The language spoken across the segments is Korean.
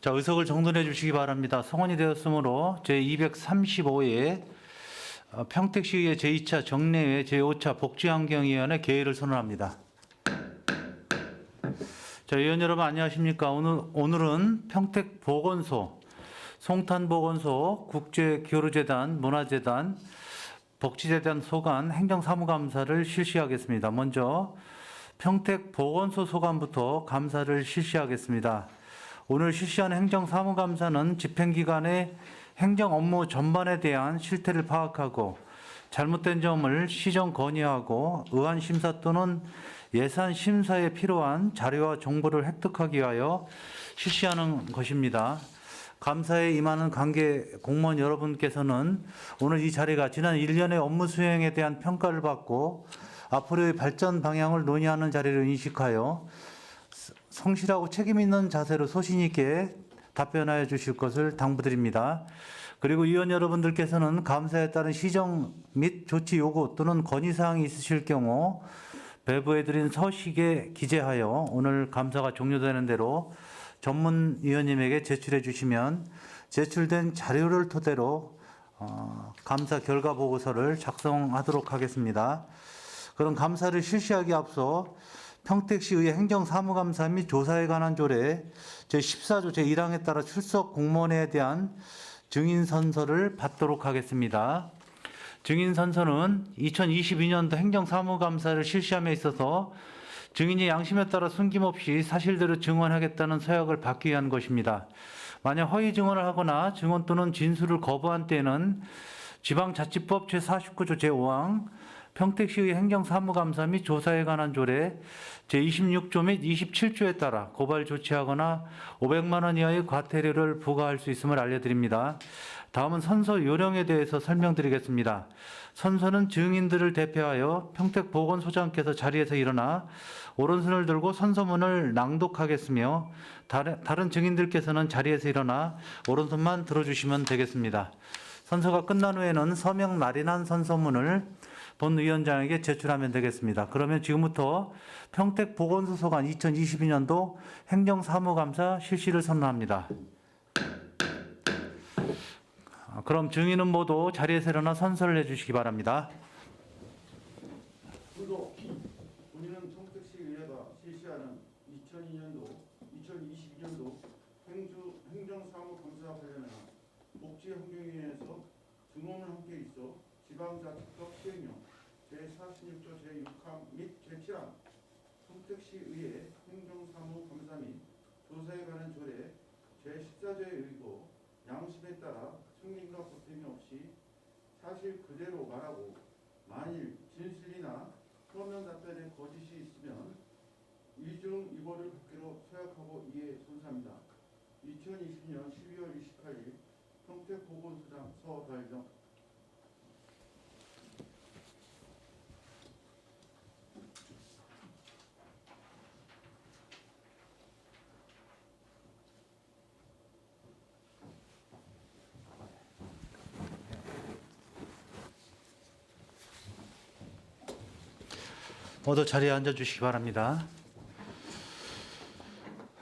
자, 의석을 정돈해 주시기 바랍니다. 성원이 되었으므로 제235회 평택시의회 제2차 정례회 제5차 복지환경위원회 개회를 선언합니다. 자, 의원 여러분 안녕하십니까? 오늘은 평택보건소, 송탄보건소, 국제교류재단, 문화재단, 복지재단 소관 행정사무감사를 실시하겠습니다. 먼저 평택보건소 소관부터 감사를 실시하겠습니다. 오늘 실시하는 행정사무감사는 집행기관의 행정 업무 전반에 대한 실태를 파악하고 잘못된 점을 시정 건의하고 의안 심사 또는 예산 심사에 필요한 자료와 정보를 획득하기 위하여 실시하는 것입니다. 감사에 임하는 관계 공무원 여러분께서는 오늘 이 자리가 지난 1년의 업무 수행에 대한 평가를 받고 앞으로의 발전 방향을 논의하는 자리를 인식하여 성실하고 책임 있는 자세로 소신 있게 답변하여 주실 것을 당부드립니다. 그리고 위원 여러분들께서는 감사에 따른 시정 및 조치 요구 또는 건의사항이 있으실 경우 배부해드린 서식에 기재하여 오늘 감사가 종료되는 대로 전문위원님에게 제출해 주시면 제출된 자료를 토대로 감사 결과 보고서를 작성하도록 하겠습니다. 그럼 감사를 실시하기 앞서 평택시의회 행정사무감사 및 조사에 관한 조례 제14조 제1항에 따라 출석 공무원에 대한 증인선서를 받도록 하겠습니다. 증인선서는 2022년도 행정사무감사를 실시함에 있어서 증인이 양심에 따라 숨김없이 사실대로 증언하겠다는 서약을 받기 위한 것입니다. 만약 허위 증언을 하거나 증언 또는 진술을 거부한 때에는 지방자치법 제49조 제5항 평택시의 행정사무감사 및 조사에 관한 조례 제26조 및 27조에 따라 고발 조치하거나 500만 원 이하의 과태료를 부과할 수 있음을 알려드립니다. 다음은 선서 요령에 대해서 설명드리겠습니다. 선서는 증인들을 대표하여 평택보건소장께서 자리에서 일어나 오른손을 들고 선서문을 낭독하겠으며 다른 증인들께서는 자리에서 일어나 오른손만 들어주시면 되겠습니다. 선서가 끝난 후에는 서명 날인한 선서문을 본 위원장에게 제출하면 되겠습니다. 그러면 지금부터 평택보건소 소관 2022년도 행정사무감사 실시를 선언합니다. 그럼 증인은 모두 자리에서 일어나 선서를 해주시기 바랍니다. 본인은 평택시의회가 실시하는 2022년도 행정사무감사 관련한 복지환경위원회에서 증언을 함께 있어 지방자치법 시행령 제46조 제6항 및 제7항 평택시의회 행정사무감사 및 조사에 관한 조례 제14조에 의거 양심에 따라 승인과 보탬이 없이 사실 그대로 말하고 만일 진술이나 서면 답변에 거짓이 있으면 이중 이거를 받기로 서약하고 이에 손사합니다. 2020년 12월 28일 평택보건소장 서달정. 모두 자리에 앉아주시기 바랍니다.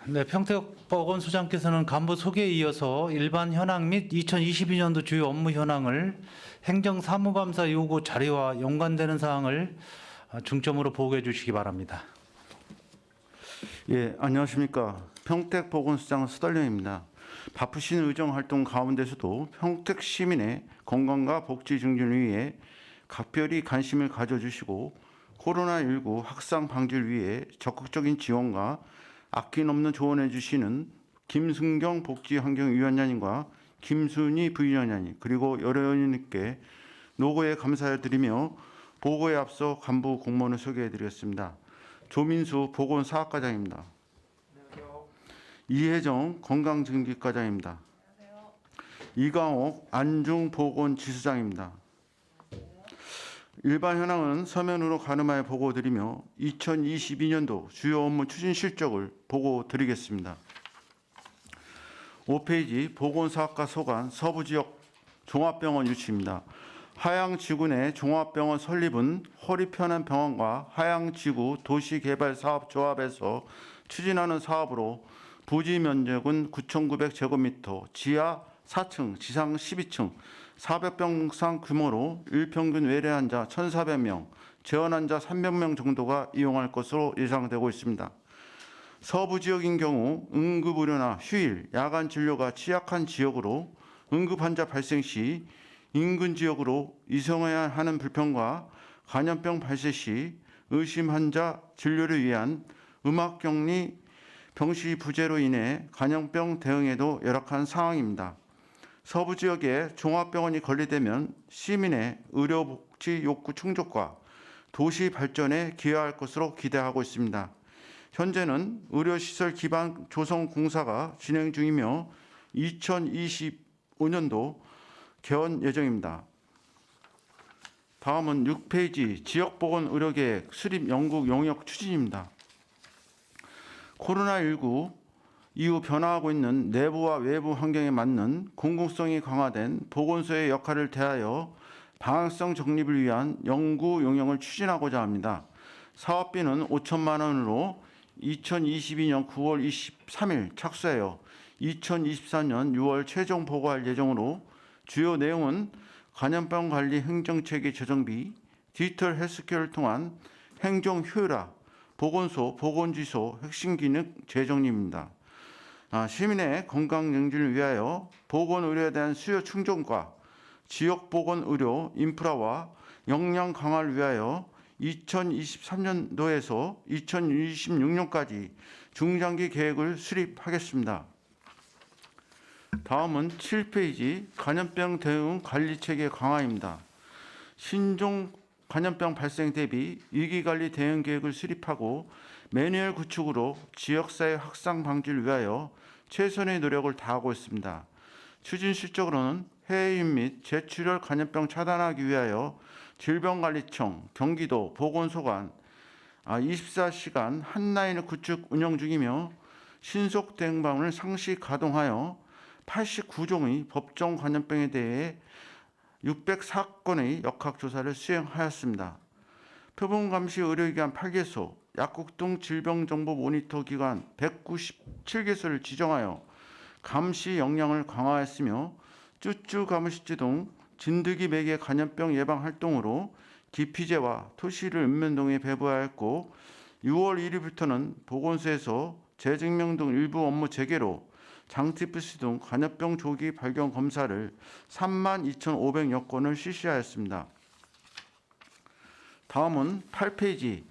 네, 평택보건소장께서는 간부 소개에 이어서 일반 현황 및 2022년도 주요 업무 현황을 행정사무감사 요구 자료와 연관되는 사항을 중점으로 보고해 주시기 바랍니다. 예, 안녕하십니까. 평택보건소장 서달령입니다. 바쁘신 의정활동 가운데서도 평택 시민의 건강과 복지 증진을 위해 각별히 관심을 가져주시고 코로나19 확산 방지를 위해 적극적인 지원과 아낌없는 조언해 주시는 김승경 복지환경위원장님과 김순희 부위원장님 그리고 여러 의원님께 노고에 감사드리며 보고에 앞서 간부 공무원을 소개해 드리겠습니다. 조민수 보건사학과장입니다. 안녕하세요. 이혜정 건강증진과장입니다. 안녕하세요. 이광옥 안중보건지수장입니다. 일반 현황은 서면으로 가늠하여 보고드리며 2022년도 주요 업무 추진 실적을 보고드리겠습니다. 5페이지 보건사학과 소관 서부지역 종합병원 유치입니다. 하양지구 종합병원 설립은 허리편한 병원과 하양지구 도시개발사업조합에서 추진하는 사업으로 부지 면적은 9,900제곱미터, 지하 4층, 지상 12층, 400병상 규모로 일평균 외래 환자 1,400명, 재원 환자 300명 정도가 이용할 것으로 예상되고 있습니다. 서부 지역인 경우 응급의료나 휴일, 야간 진료가 취약한 지역으로 응급 환자 발생 시 인근 지역으로 이송해야 하는 불편과 감염병 발생 시 의심 환자 진료를 위한 음악격리 병실 부재로 인해 감염병 대응에도 열악한 상황입니다. 서부 지역에 종합병원이 건립되면 시민의 의료복지 욕구 충족과 도시 발전에 기여할 것으로 기대하고 있습니다. 현재는 의료시설 기반 조성 공사가 진행 중이며 2025년도 개원 예정입니다. 다음은 6페이지 지역보건의료계획 수립 연구 용역 추진입니다. 코로나19 이후 변화하고 있는 내부와 외부 환경에 맞는 공공성이 강화된 보건소의 역할을 대하여 방향성 정립을 위한 연구 용역을 추진하고자 합니다. 사업비는 5천만 원으로 2022년 9월 23일 착수하여 2024년 6월 최종 보고할 예정으로 주요 내용은 감염병 관리 행정체계 조정비, 디지털 헬스케어를 통한 행정 효율화, 보건소, 보건지소 핵심 기능 재정립입니다. 시민의 건강 영진을 위하여 보건의료에 대한 수요 충족과 지역보건의료 인프라와 역량 강화를 위하여 2023년도에서 2026년까지 중장기 계획을 수립하겠습니다. 다음은 7페이지 감염병 대응 관리체계 강화입니다. 신종 감염병 발생 대비 위기관리 대응 계획을 수립하고 매뉴얼 구축으로 지역사회 확산 방지를 위하여 최선의 노력을 다하고 있습니다. 추진 실적으로는 해외인 및 재출혈 감염병 차단하기 위하여 질병관리청, 경기도 보건소 간 24시간 한라인을 구축 운영 중이며 신속 대응방을 상시 가동하여 89종의 법정 감염병에 대해 604건의 역학조사를 수행하였습니다. 표본감시 의료기관 8개소, 약국 등 질병정보 모니터 기관 197개소를 지정하여 감시 역량을 강화했으며 쭈쭈 가무시지 등 진드기 매개 감염병 예방 활동으로 기피제와 토시를 읍면동에 배부하였고 6월 1일부터는 보건소에서 재증명 등 일부 업무 재개로 장티푸스 등 감염병 조기 발견 검사를 32,500여 건을 실시하였습니다. 다음은 8페이지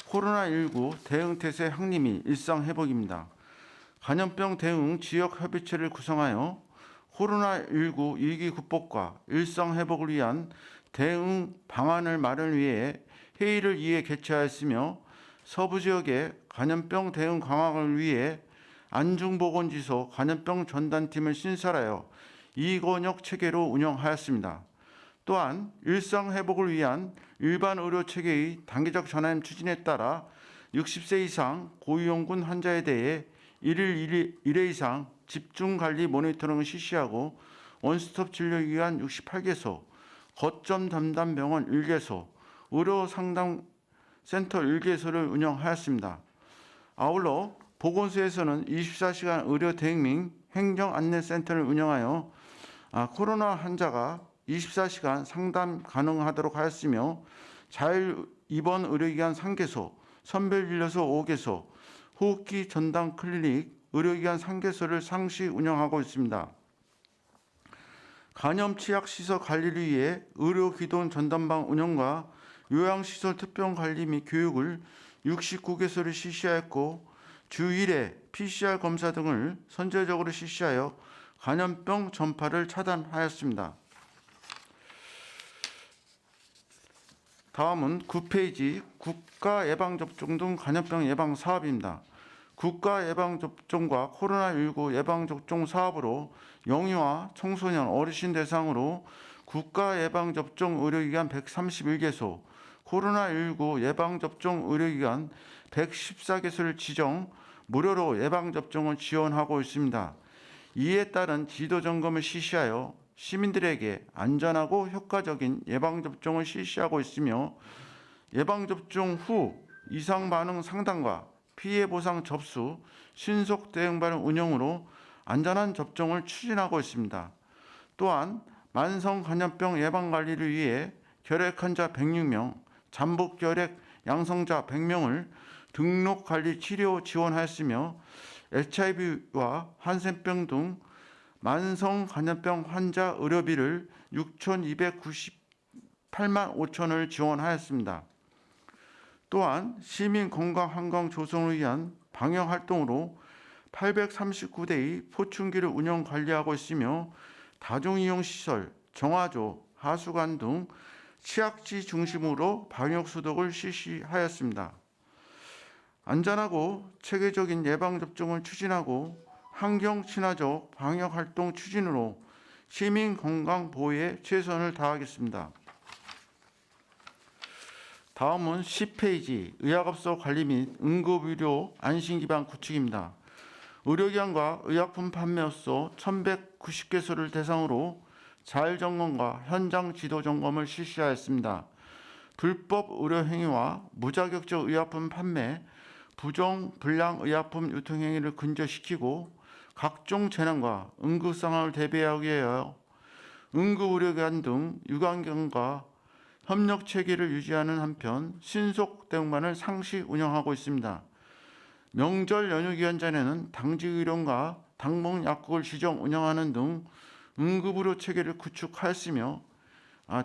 코로나19 대응 태세 확립이 일상 회복입니다. 감염병 대응 지역 협의체를 구성하여 코로나19 위기 극복과 일상 회복을 위한 대응 방안을 마련을 위해 회의를 2회 개최하였으며 서부 지역의 감염병 대응 강화를 위해 안중보건지소 감염병 전담팀을 신설하여 이권역 체계로 운영하였습니다. 또한 일상 회복을 위한 일반 의료 체계의 단계적 전환 추진에 따라 60세 이상 고위험군 환자에 대해 1회 이상 집중관리 모니터링을 실시하고 원스톱 진료기관 68개소, 거점 담당 병원 1개소, 의료상담센터 1개소를 운영하였습니다. 아울러 보건소에서는 24시간 의료 대응 및 행정 안내센터를 운영하여 코로나 환자가 24시간 상담 가능하도록 하였으며 자율 입원 의료기관 3개소, 선별진료소 5개소, 호흡기 전담 클리닉 의료기관 3개소를 상시 운영하고 있습니다. 간염 취약 시설 관리를 위해 의료기동 전담방 운영과 요양시설 특별 관리 및 교육을 69개소를 실시하였고 주 1회 PCR 검사 등을 선제적으로 실시하여 감염병 전파를 차단하였습니다. 다음은 9페이지 국가 예방접종 등 감염병 예방 사업입니다. 국가 예방접종과 코로나19 예방접종 사업으로 영유아, 청소년, 어르신 대상으로 국가 예방접종 의료기관 131개소, 코로나19 예방접종 의료기관 114개소를 지정 무료로 예방접종을 지원하고 있습니다. 이에 따른 지도점검을 실시하여 시민들에게 안전하고 효과적인 예방접종을 실시하고 있으며 예방접종 후 이상 반응 상담과 피해 보상 접수, 신속 대응 반응 운영으로 안전한 접종을 추진하고 있습니다. 또한 만성 간염병 예방 관리를 위해 결핵 환자 106명, 잠복 결핵 양성자 100명을 등록 관리 치료 지원하였으며 HIV와 한센병 등 만성 간염병 환자 의료비를 6,298만 5천을 지원하였습니다. 또한 시민 건강 한강 조성을 위한 방역 활동으로 839대의 포춘기를 운영 관리하고 있으며 다중이용 시설, 정화조, 하수관 등 취약지 중심으로 방역 소독을 실시하였습니다. 안전하고 체계적인 예방 접종을 추진하고 환경 친화적 방역 활동 추진으로 시민 건강 보호에 최선을 다하겠습니다. 다음은 10페이지 의약업소 관리 및 응급의료 안심기반 구축입니다. 의료기관과 의약품 판매업소 1,190개소를 대상으로 자율점검과 현장 지도 점검을 실시하였습니다. 불법 의료행위와 무자격적 의약품 판매, 부정, 불량 의약품 유통행위를 근절시키고 각종 재난과 응급 상황을 대비하기 위하여 응급의료기관 등 유관기관과 협력 체계를 유지하는 한편 신속 대응만을 상시 운영하고 있습니다. 명절 연휴 기간 전에는 당직 의료원과 당목 약국을 지정 운영하는 등 응급의료 체계를 구축하였으며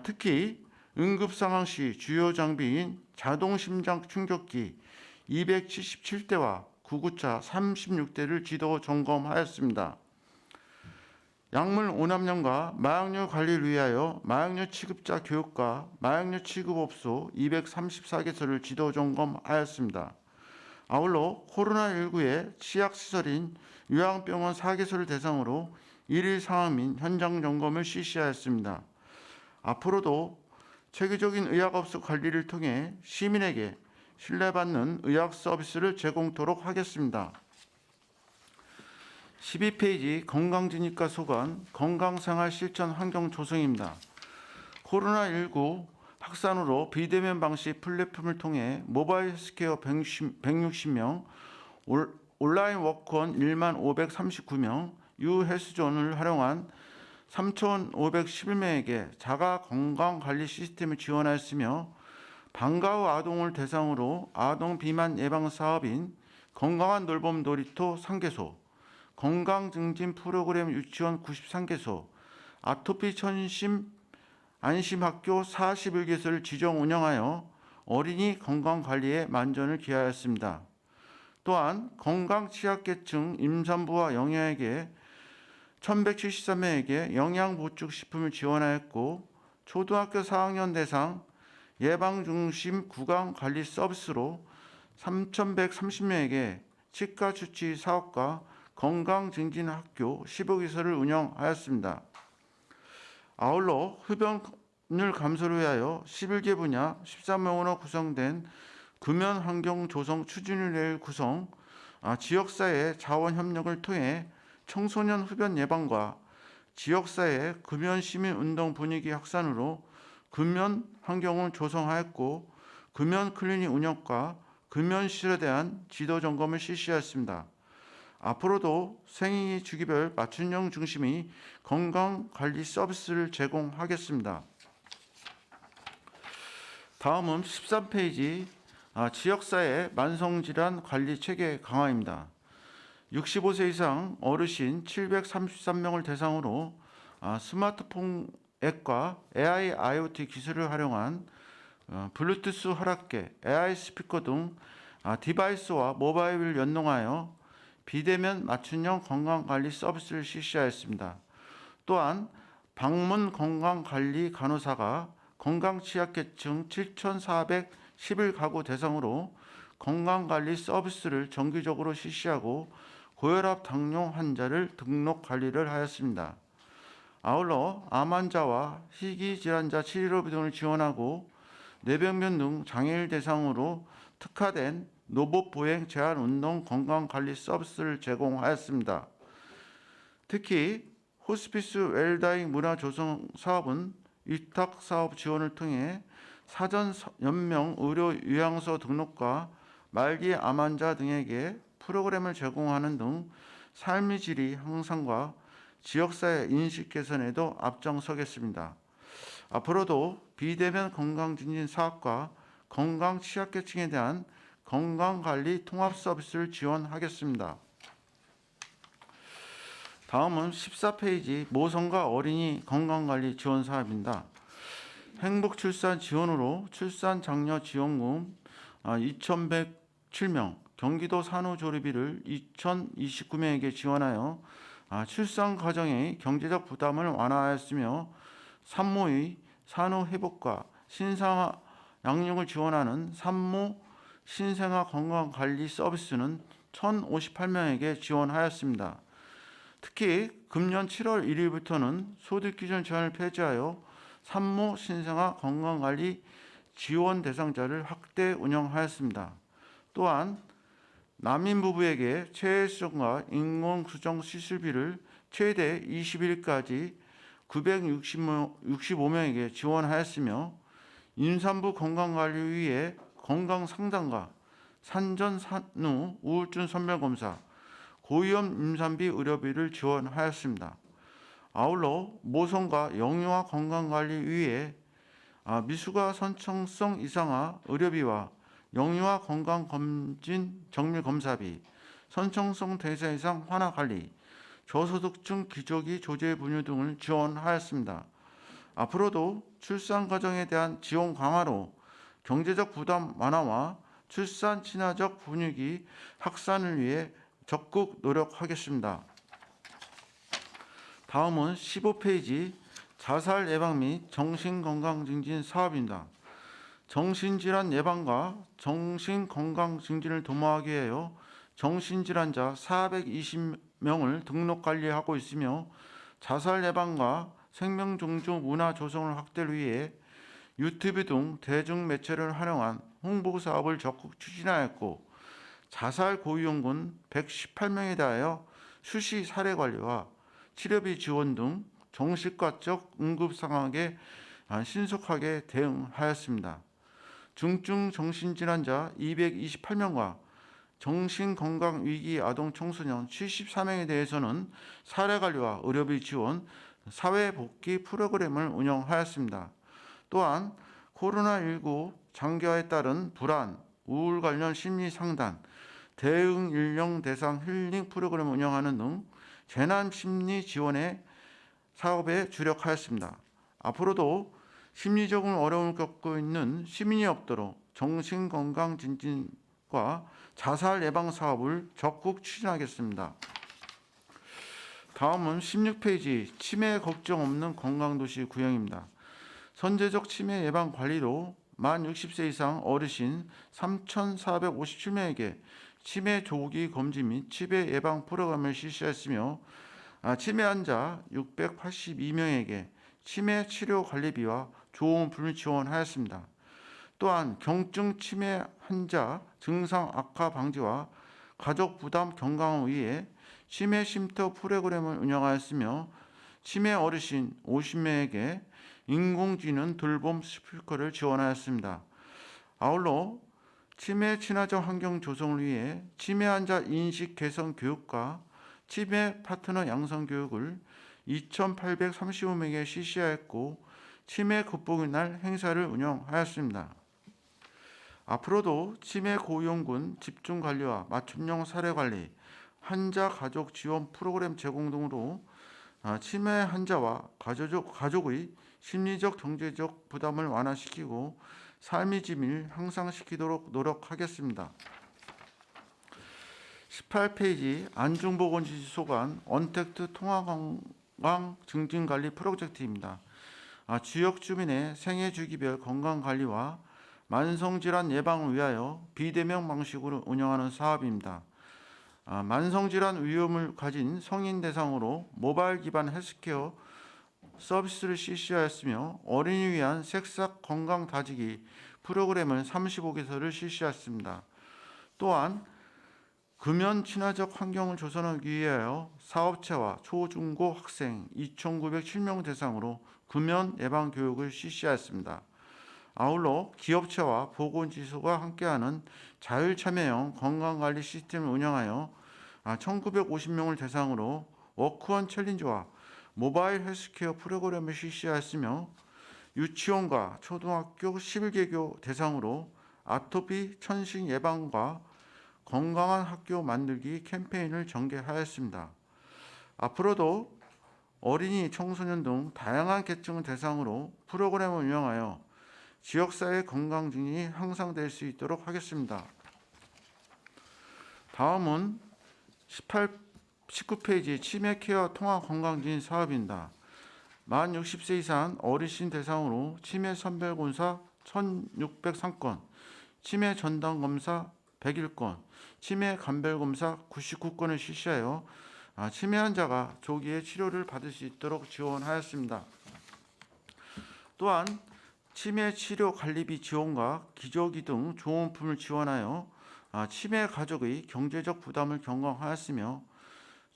특히 응급 상황 시 주요 장비인 자동 심장 충격기 277대와 구급차 36대를 지도 점검하였습니다. 약물 오남용과 마약류 관리를 위하여 마약류 취급자 교육과 마약류 취급업소 234개소를 지도 점검하였습니다. 아울러 코로나19의 취약시설인 요양병원 4개소를 대상으로 일일 상황 및 현장 점검을 실시하였습니다. 앞으로도 체계적인 의약업소 관리를 통해 시민에게 신뢰받는 의학 서비스를 제공토록 하겠습니다. 12페이지 건강진입과 소관 건강생활 실천 환경 조성입니다. 코로나19 확산으로 비대면 방식 플랫폼을 통해 모바일 헬스케어 160명, 온라인 워크원 1만 539명, 유헬스존을 활용한 3,511명에게 자가 건강관리 시스템을 지원하였으며 방과 후 아동을 대상으로 아동 비만 예방 사업인 건강한 놀범 놀이터 3개소, 건강 증진 프로그램 유치원 93개소, 아토피 천심 안심학교 41개소를 지정 운영하여 어린이 건강 관리에 만전을 기하였습니다. 또한 건강 취약계층 임산부와 영양에게 1,173명에게 영양보충식품을 지원하였고 초등학교 4학년 대상 예방중심 구강관리 서비스로 3,130명에게 치과주치 사업과 건강증진학교 15개소를 운영하였습니다. 아울러 흡연율 감소를 위하여 11개 분야 13명으로 구성된 금연환경조성 추진위원회를 구성, 지역사회 자원협력을 통해 청소년 흡연 예방과 지역사회 금연시민운동 분위기 확산으로 금연 환경을 조성하였고 금연 클리닉 운영과 금연 시설에 대한 지도 점검을 실시하였습니다. 앞으로도 생애 주기별 맞춤형 중심의 건강관리 서비스를 제공하겠습니다. 다음은 13페이지 지역사회 만성질환 관리 체계 강화입니다. 65세 이상 어르신 733명을 대상으로 스마트폰 앱과 AI, IoT 기술을 활용한 블루투스 허락계, AI 스피커 등 디바이스와 모바일을 연동하여 비대면 맞춤형 건강관리 서비스를 실시하였습니다. 또한 방문 건강관리 간호사가 건강취약계층 7,411가구 대상으로 건강관리 서비스를 정기적으로 실시하고 고혈압 당뇨 환자를 등록 관리를 하였습니다. 아울러 암 환자와 희귀 질환자 치료비 등을 지원하고 뇌병변 등 장애인 대상으로 특화된 노봇 보행 제한 운동 건강관리 서비스를 제공하였습니다. 특히 호스피스 웰다잉 문화 조성 사업은 위탁 사업 지원을 통해 사전 연명 의료 요양소 등록과 말기 암 환자 등에게 프로그램을 제공하는 등 삶의 질이 향상과 지역사회 인식 개선에도 앞장서겠습니다. 앞으로도 비대면 건강증진 사업과 건강 취약계층에 대한 건강관리 통합 서비스를 지원하겠습니다. 다음은 14페이지 모성과 어린이 건강관리 지원 사업입니다. 행복출산 지원으로 출산장려 지원금 2,107명, 경기도 산후조리비를 2,029명에게 지원하여 출산 가정의 경제적 부담을 완화하였으며 산모의 산후 회복과 신생아 양육을 지원하는 산모 신생아 건강관리 서비스는 1,058명에게 지원하였습니다. 특히 금년 7월 1일부터는 소득기준 제한을 폐지하여 산모 신생아 건강관리 지원 대상자를 확대 운영하였습니다. 또한 난민 부부에게 체외수정과 인공수정 시술비를 최대 20일까지 965명에게 지원하였으며 임산부 건강관리위에 건강상담과 산전 산후 우울증 선별검사, 고위험 임산비 의료비를 지원하였습니다. 아울러 모성과 영유아 건강관리위에 미숙아 선천성 이상아 의료비와 영유아 건강검진 정밀검사비, 선천성 대사 이상 환아 관리, 저소득층 기저귀 조제 분유 등을 지원하였습니다. 앞으로도 출산 가정에 대한 지원 강화로 경제적 부담 완화와 출산 친화적 분위기 확산을 위해 적극 노력하겠습니다. 다음은 15페이지 자살 예방 및 정신건강 증진 사업입니다. 정신질환 예방과 정신건강 증진을 도모하기 위하여 정신질환자 420명을 등록 관리하고 있으며 자살 예방과 생명종주 문화 조성을 확대를 위해 유튜브 등 대중매체를 활용한 홍보 사업을 적극 추진하였고 자살 고위험군 118명에 대하여 수시 사례 관리와 치료비 지원 등 정신과적 응급 상황에 신속하게 대응하였습니다. 중증 정신질환자 228명과 정신건강위기 아동 청소년 74명에 대해서는 사례 관리와 의료비 지원, 사회복귀 프로그램을 운영하였습니다. 또한 코로나19 장기화에 따른 불안, 우울 관련 심리 상담, 대응 인력 대상 힐링 프로그램을 운영하는 등 재난 심리 지원의 사업에 주력하였습니다. 앞으로도 심리적인 어려움을 겪고 있는 시민이 없도록 정신건강 증진과 자살 예방 사업을 적극 추진하겠습니다. 다음은 16페이지 치매 걱정 없는 건강도시 구형입니다. 선제적 치매 예방 관리로 만 60세 이상 어르신 3,457명에게 치매 조기 검진 및 치매 예방 프로그램을 실시했으며 치매 환자 682명에게 치매 치료 관리비와 조음을 지원하였습니다. 또한 경증 치매 환자 증상 악화 방지와 가족 부담 경감을 위해 치매 쉼터 프로그램을 운영하였으며 치매 어르신 50명에게 인공지능 돌봄 스피커를 지원하였습니다. 아울러 치매 친화적 환경 조성을 위해 치매 환자 인식 개선 교육과 치매 파트너 양성 교육을 2,835명에 실시하였고 치매 극복의 날 행사를 운영하였습니다. 앞으로도 치매 고위험군 집중 관리와 맞춤형 사례 관리, 환자 가족 지원 프로그램 제공 등으로 치매 환자와 가족의 심리적 경제적 부담을 완화시키고 삶의 질을 향상시키도록 노력하겠습니다. 18페이지 안중보건시 소관 언택트 통합건강 증진관리 프로젝트입니다. 지역 주민의 생애 주기별 건강관리와 만성질환 예방을 위하여 비대면 방식으로 운영하는 사업입니다. 만성질환 위험을 가진 성인 대상으로 모바일 기반 헬스케어 서비스를 실시하였으며 어린이 위한 색삭 건강 다지기 프로그램을 35개소를 실시했습니다. 또한 금연 친화적 환경을 조성하기 위하여 사업체와 초중고 학생 2,907명 대상으로 금연 예방 교육을 실시하였습니다. 아울러 기업체와 보건지소가 함께하는 자율참여형 건강관리 시스템을 운영하여 1950명을 대상으로 워크원 챌린지와 모바일 헬스케어 프로그램을 실시하였으며 유치원과 초등학교 11개교 대상으로 아토피 천식 예방과 건강한 학교 만들기 캠페인을 전개하였습니다. 앞으로도 어린이, 청소년 등 다양한 계층을 대상으로 프로그램을 운영하여 지역사회 건강 증진이 향상될 수 있도록 하겠습니다. 다음은 19페이지 치매 케어 통합 건강 증진 사업입니다. 만 60세 이상 어르신 대상으로 치매 선별 검사 1,603건, 치매 전담 검사 101건, 치매 감별 검사 99건을 실시하여 치매 환자가 조기에 치료를 받을 수 있도록 지원하였습니다. 또한 치매 치료 관리비 지원과 기저귀 등 조원품을 지원하여 치매 가족의 경제적 부담을 경감하였으며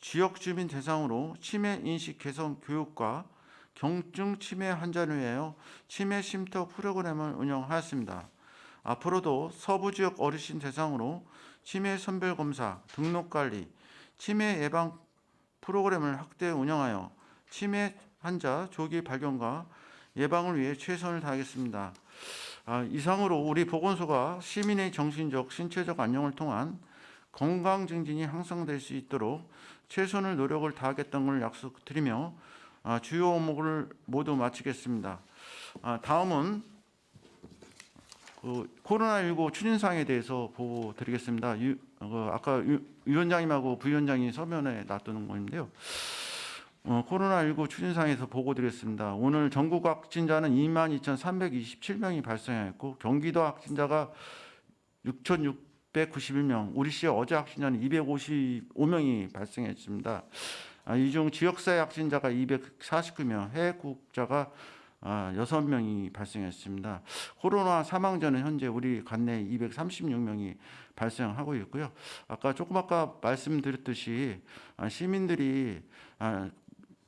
지역 주민 대상으로 치매 인식 개선 교육과 경증 치매 환자를 위하여 치매 쉼터 프로그램을 운영하였습니다. 앞으로도 서부 지역 어르신 대상으로 치매 선별 검사, 등록 관리, 치매 예방 프로그램을 확대 운영하여 치매 환자 조기 발견과 예방을 위해 최선을 다하겠습니다. 이상으로 우리 보건소가 시민의 정신적, 신체적 안녕을 통한 건강 증진이 향상될 수 있도록 최선을 노력을 다하겠다는 걸 약속드리며 주요 업무를 모두 마치겠습니다. 다음은 코로나19 추진사항에 대해서 보고 드리겠습니다. 아까 위원장님하고 부위원장이 서면에 놔두는 건데요. 코로나19 추진사항에서 보고 드리겠습니다. 오늘 전국 확진자는 22,327명이 발생했고 경기도 확진자가 6,691명, 우리시 어제 확진자는 255명이 발생했습니다. 이 중 지역사회 확진자가 249명, 해외국자가 6명이 발생했습니다. 코로나 사망자는 현재 우리 관내에 236명이 발생하고 있고요. 아까 말씀드렸듯이 시민들이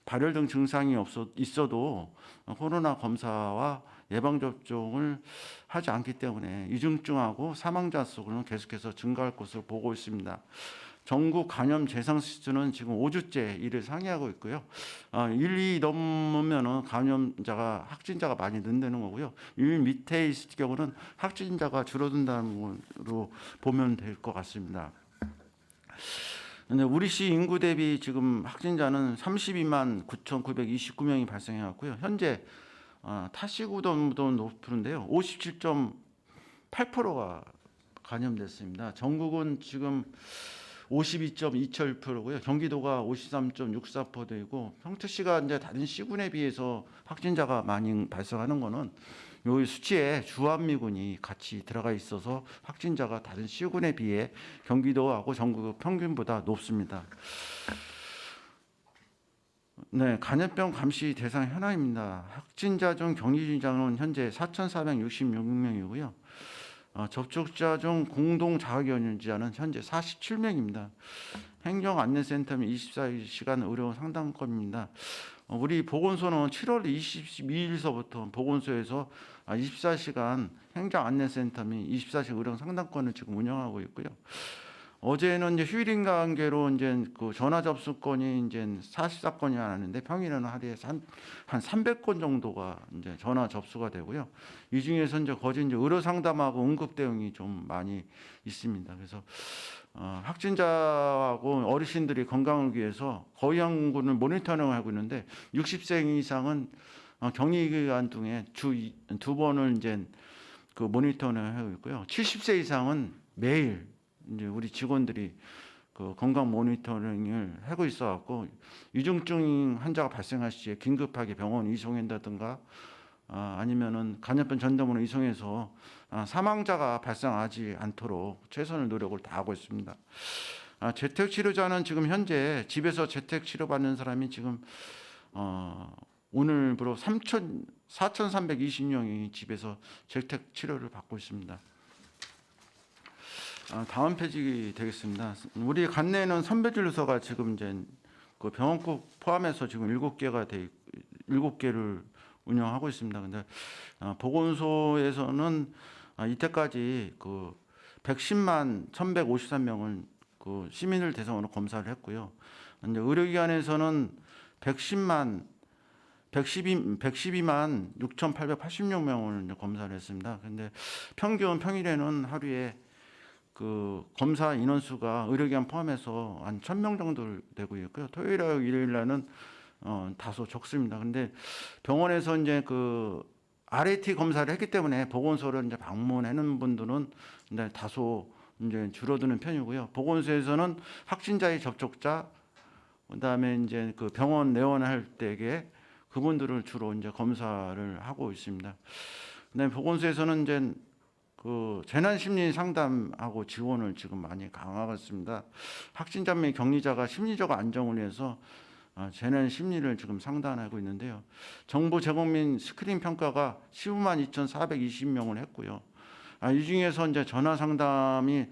발열 등 증상이 있어도 코로나 검사와 예방접종을 하지 않기 때문에 위중증하고 사망자 수는 계속해서 증가할 것으로 보고 있습니다. 전국 감염 재상 수는 지금 5주째 이를 상회하고 있고요. 1이 넘으면은 확진자가 많이 는다는 거고요. 1 밑에 있을 경우는 확진자가 줄어든다는 걸로 보면 될 것 같습니다. 근데 우리시 인구 대비 지금 확진자는 32만 9,929명이 발생해왔고요. 현재 타시구도 높은데요. 57.8%가 감염됐습니다. 전국은 지금 52.27%고요. 경기도가 53.64%이고 평택시가 이제 다른 시군에 비해서 확진자가 많이 발생하는 거는 요 수치에 주한미군이 같이 들어가 있어서 확진자가 다른 시군에 비해 경기도하고 전국 평균보다 높습니다. 네, 간염병 감시 대상 현황입니다. 확진자 중 격리진자는 현재 4,466명이고요. 접촉자 중 공동 자가격리자는 현재 47명입니다. 행정안내센터는 24시간 의료 상담권입니다. 우리 보건소는 7월 22일서부터 보건소에서 24시간 행정안내센터 및 24시간 의료 상담권을 지금 운영하고 있고요. 어제는 이제 휴일인 관계로 이제 그 전화 접수건이 이제 44건이 나왔는데 평일에는 하루에 한 300건 정도가 이제 전화 접수가 되고요. 이 중에서 이제 거의 이제 의료 상담하고 응급 대응이 좀 많이 있습니다. 그래서 확진자하고 어르신들이 건강을 위해서 거의양군을 모니터링을 하고 있는데 60세 이상은 격리 기간 중에 주 2번을 이제 그 모니터링을 하고 있고요. 70세 이상은 매일 이제 우리 직원들이 그 건강 모니터링을 하고 있어갖고 위중증 환자가 발생할 시에 긴급하게 병원 이송한다든가 아니면은 간염병 전담으로 이송해서 사망자가 발생하지 않도록 최선의 노력을 다하고 있습니다. 재택 치료자는 지금 현재 집에서 재택 치료 받는 사람이 지금 오늘부로 4,320명이 집에서 재택 치료를 받고 있습니다. 다음 페이지 되겠습니다. 우리 관내에는 선별진료소가 지금 이제 그 병원국 포함해서 지금 7개를 운영하고 있습니다. 근데 보건소에서는 이때까지 그 110만 1,153명을 그 시민을 대상으로 검사를 했고요. 이제 의료기관에서는 112만 6,886명을 검사를 했습니다. 근데 평일에는 하루에 그 검사 인원수가 의료기관 포함해서 한 1,000명 정도 되고 있고요. 토요일하고 일요일날은 다소 적습니다. 근데 병원에서 이제 그 RAT 검사를 했기 때문에 보건소를 이제 방문하는 분들은 이제 다소 이제 줄어드는 편이고요. 보건소에서는 확진자의 접촉자, 그다음에 이제 그 병원 내원할 때에 그분들을 주로 이제 검사를 하고 있습니다. 그다음에 보건소에서는 이제 그 재난 심리 상담하고 지원을 지금 많이 강화하고 있습니다. 확진자 및 격리자가 심리적 안정을 위해서 재난 심리를 지금 상담하고 있는데요. 정보 제공 및 스크린 평가가 15만 2,420명을 했고요. 이 중에서 이제 전화 상담이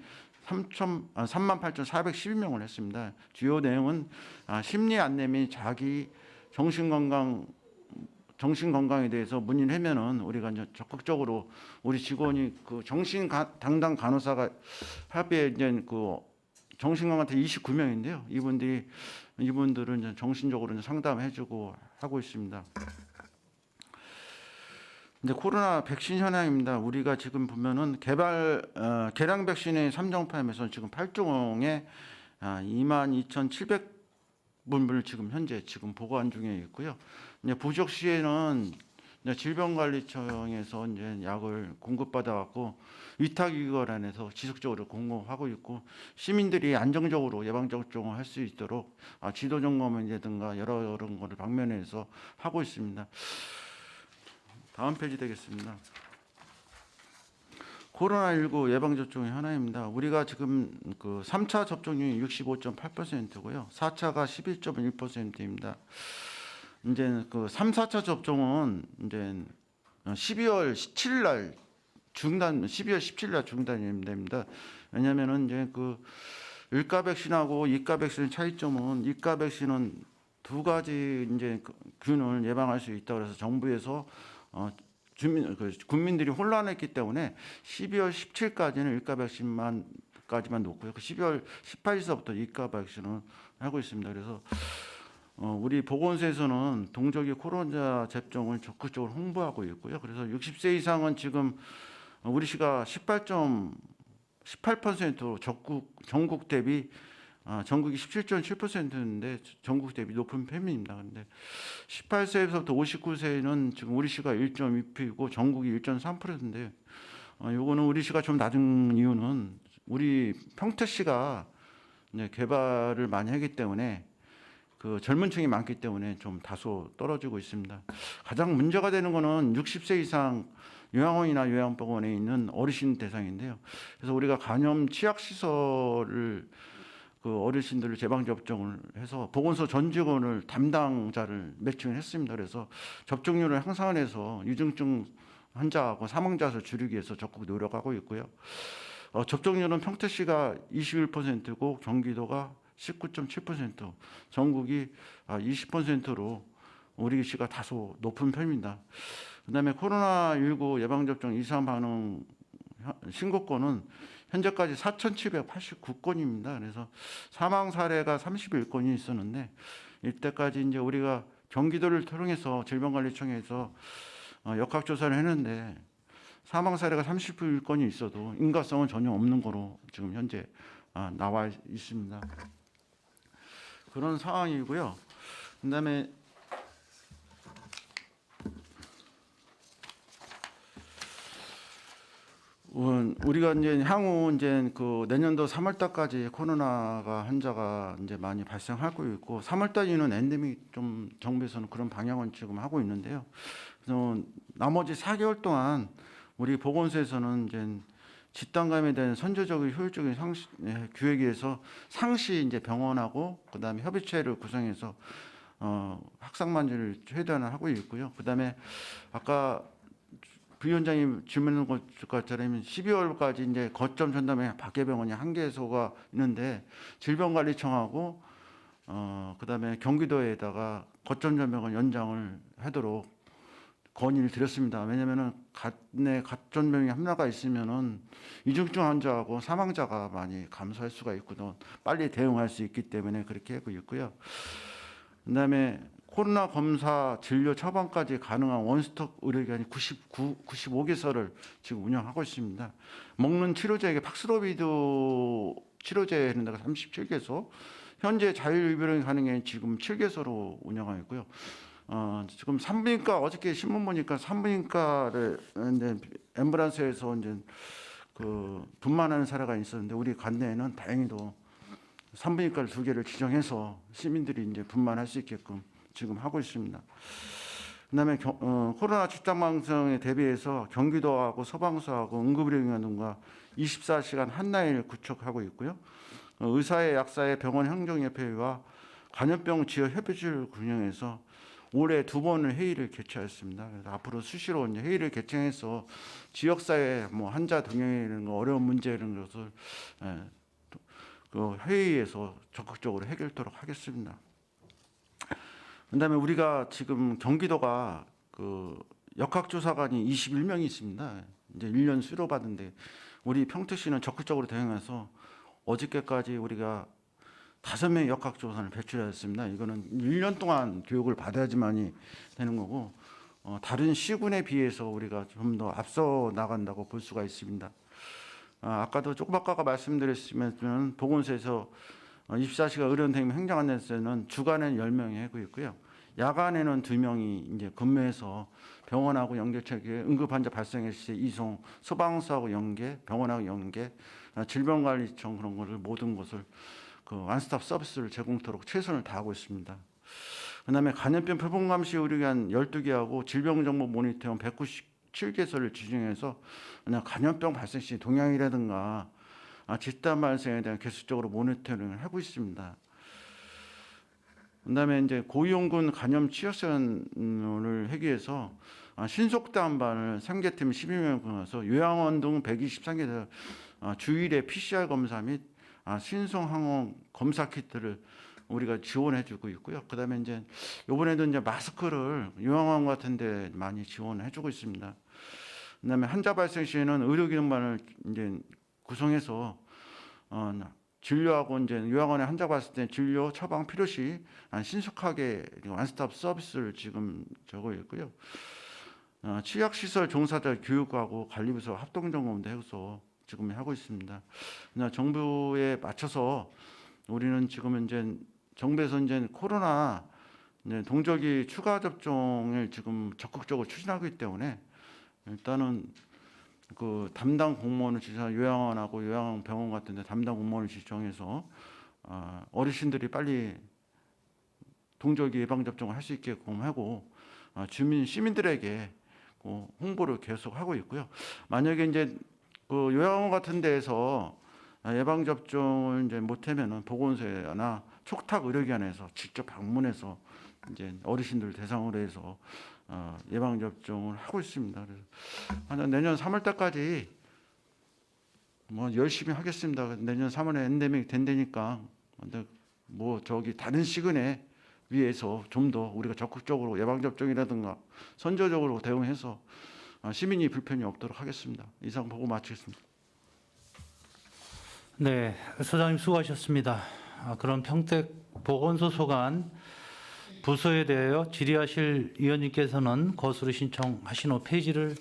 3만 8,412명을 했습니다. 주요 내용은 심리 안내 및 자기 정신 건강에 대해서 문의를 하면은 우리가 이제 적극적으로 우리 직원이 그 담당 간호사가 합의에 이제 그 정신건강한테 29명인데요. 이분들은 이제 정신적으로 이제 상담해주고 하고 있습니다. 이제 코로나 백신 현황입니다. 우리가 지금 보면은 개량 백신의 3종파에서 지금 8종에 22,700분을 지금 현재 보관 중에 있고요. 이제 부족 시에는 이제 질병관리청에서 이제 약을 공급받아 갖고 위탁기관에서 지속적으로 공급하고 있고 시민들이 안정적으로 예방 접종을 할 수 있도록 지도 점검이라든가 여러 거를 방면에서 하고 있습니다. 다음 페이지 되겠습니다. 코로나19 예방접종의 현황입니다. 우리가 지금 그 3차 접종률이 65.8%고요. 4차가 11.1%입니다. 이제 그 3, 4차 접종은 이제 12월 17일 날 중단이 됩니다. 왜냐면은 이제 그 1가 백신하고 2가 백신의 차이점은 2가 백신은 두 가지 이제 균을 예방할 수 있다고 해서 정부에서 국민들이 혼란했기 때문에 12월 17일까지는 1가 백신까지만 놓고요. 12월 18일서부터 2가 백신을 하고 있습니다. 그래서 우리 보건소에서는 동족이 코로나 접종을 적극적으로 홍보하고 있고요. 그래서 60세 이상은 지금 우리 시가 18%로 전국 대비 전국이 17.7%인데 전국 대비 높은 편입니다. 그런데 18세에서부터 59세는 지금 우리 시가 1.2%이고 전국이 1.3%인데 요거는 우리 시가 좀 낮은 이유는 우리 평택시가 이제 개발을 많이 하기 때문에 그 젊은 층이 많기 때문에 좀 다소 떨어지고 있습니다. 가장 문제가 되는 거는 60세 이상 요양원이나 요양병원에 있는 어르신 대상인데요. 그래서 우리가 간염 취약 시설을 그 어르신들을 재방 접종을 해서 보건소 전 직원을 담당자를 매칭을 했습니다. 그래서 접종률을 향상해서 유증증 환자하고 사망자 수를 줄이기 위해서 적극 노력하고 있고요. 접종률은 평택시가 21%고 경기도가 19.7%, 전국이 20%로 우리 시가 다소 높은 편입니다. 그다음에 코로나19 예방접종 이상 반응 신고건은 현재까지 4,789건입니다. 그래서 사망 사례가 31건이 있었는데 이때까지 이제 우리가 경기도를 통해서 질병관리청에서 역학조사를 했는데 사망 사례가 31건이 있어도 인과성은 전혀 없는 거로 지금 현재 나와 있습니다. 그런 상황이고요. 그다음에 우리가 이제 향후 이제 그 내년도 3월달까지 코로나가 환자가 이제 많이 발생하고 있고 3월달 이후는 엔데믹 좀 정부에서는 그런 방향을 지금 하고 있는데요. 그래서 나머지 4개월 동안 우리 보건소에서는 이제 집단감에 대한 선제적이고 효율적인 기획에 의해서 상시 이제 병원하고 그다음에 협의체를 구성해서 확산만지를 최대한 하고 있고요. 그다음에 아까 부위원장님 질문한 것처럼 12월까지 이제 거점 전담회 박계병원이 1개소가 있는데 질병관리청하고 그다음에 경기도에다가 거점 전담병원 연장을 하도록 건의를 드렸습니다. 왜냐하면은 내 가점병이 하나가 있으면은 위중증 환자하고 사망자가 많이 감소할 수가 있거든. 빨리 대응할 수 있기 때문에 그렇게 하고 있고요. 그다음에 코로나 검사 진료 처방까지 가능한 원스톱 의료기관이 95개소를 지금 운영하고 있습니다. 먹는 치료제에게 팍스로비드 치료제 있는 데가 37개소, 현재 자율유병이 가능한 지금 7개소로 운영하고 있고요. 지금 산부인과 어저께 신문 보니까 산부인과를 이제 앰뷸런스에서 이제 그 분만하는 사례가 있었는데 우리 관내에는 다행히도 산부인과를 2개를 지정해서 시민들이 이제 분만할 수 있게끔 지금 하고 있습니다. 그다음에 코로나 집단 방송에 대비해서 경기도하고 소방서하고 응급의료기관과 24시간 한라인을 구축하고 있고요. 의사의 약사의 병원 행정협회와 간염병 지역 협의체를 운영해서 올해 2번을 회의를 개최했습니다. 그래서 앞으로 수시로 이제 회의를 개최해서 지역사회 뭐 환자 동행이라는 거 어려운 문제 이런 것을 그 회의에서 적극적으로 해결토록 하겠습니다. 그다음에 우리가 지금 경기도가 그 역학조사관이 21명이 있습니다. 이제 1년 수료 받은데 우리 평택시는 적극적으로 대응해서 어저께까지 우리가 5명의 역학조사를 배출했습니다. 이거는 1년 동안 교육을 받아야지만이 되는 거고 다른 시군에 비해서 우리가 좀 더 앞서 나간다고 볼 수가 있습니다. 아까도 조금 아까 말씀드렸으면 보건소에서 24시간 의료선생님 행정안내소는 주간에는 10명이 하고 있고요. 야간에는 2명이 이제 근무해서 병원하고 연계체계 응급환자 발생했을 때 이송, 소방서하고 연계, 병원하고 연계, 질병관리청 그런 거를 모든 것을 그 원스톱 서비스를 제공토록 최선을 다하고 있습니다. 그다음에 간염병 표본감시 의료기관 12개하고 질병정보 모니터용 197개소를 지정해서 그냥 간염병 발생 시 동향이라든가 집단 발생에 대한 계속적으로 모니터링을 하고 있습니다. 그다음에 이제 고위험군 간염 치료센터를 하기 위해서 신속담반을 상계팀 12명 끊어서 요양원 등 123개 주일에 PCR 검사 및 신속항원 검사 키트를 우리가 지원해주고 있고요. 그다음에 이제 이번에도 이제 마스크를 요양원 같은데 많이 지원해주고 있습니다. 그다음에 환자 발생 시에는 의료기능반을 이제 구성해서 진료하고 이제 요양원에 환자 봤을 때 진료 처방 필요시 신속하게 원스톱 서비스를 지금 적어 있고요. 치약시설 종사자 교육하고 관리부서 합동점검도 해서 지금 하고 있습니다. 정부에 맞춰서 우리는 지금 이제 정부에서 이제 코로나 이제 동절기 추가 접종을 지금 적극적으로 추진하고 있기 때문에 일단은 그 담당 공무원을 지정 요양원하고 요양병원 같은데 담당 공무원을 지정해서 어르신들이 빨리 동절기 예방 접종을 할 수 있게끔 하고 시민들에게 홍보를 계속 하고 있고요. 만약에 이제 그 요양원 같은 데에서 예방 접종을 이제 못하면은 보건소나 촉탁 의료기관에서 직접 방문해서 이제 어르신들 대상으로 해서 예방 접종을 하고 있습니다. 그래서 내년 3월 달까지 뭐 열심히 하겠습니다. 내년 3월에 엔데믹 된다니까 뭐 저기 다른 시근에 위해서 좀 더 우리가 적극적으로 예방 접종이라든가 선제적으로 대응해서 시민이 불편이 없도록 하겠습니다. 이상 보고 마치겠습니다. 네, 소장님 수고하셨습니다. 그럼 평택 보건소 소관 부서에 대하여 질의하실 위원님께서는 거수로 신청하신 후 페이지를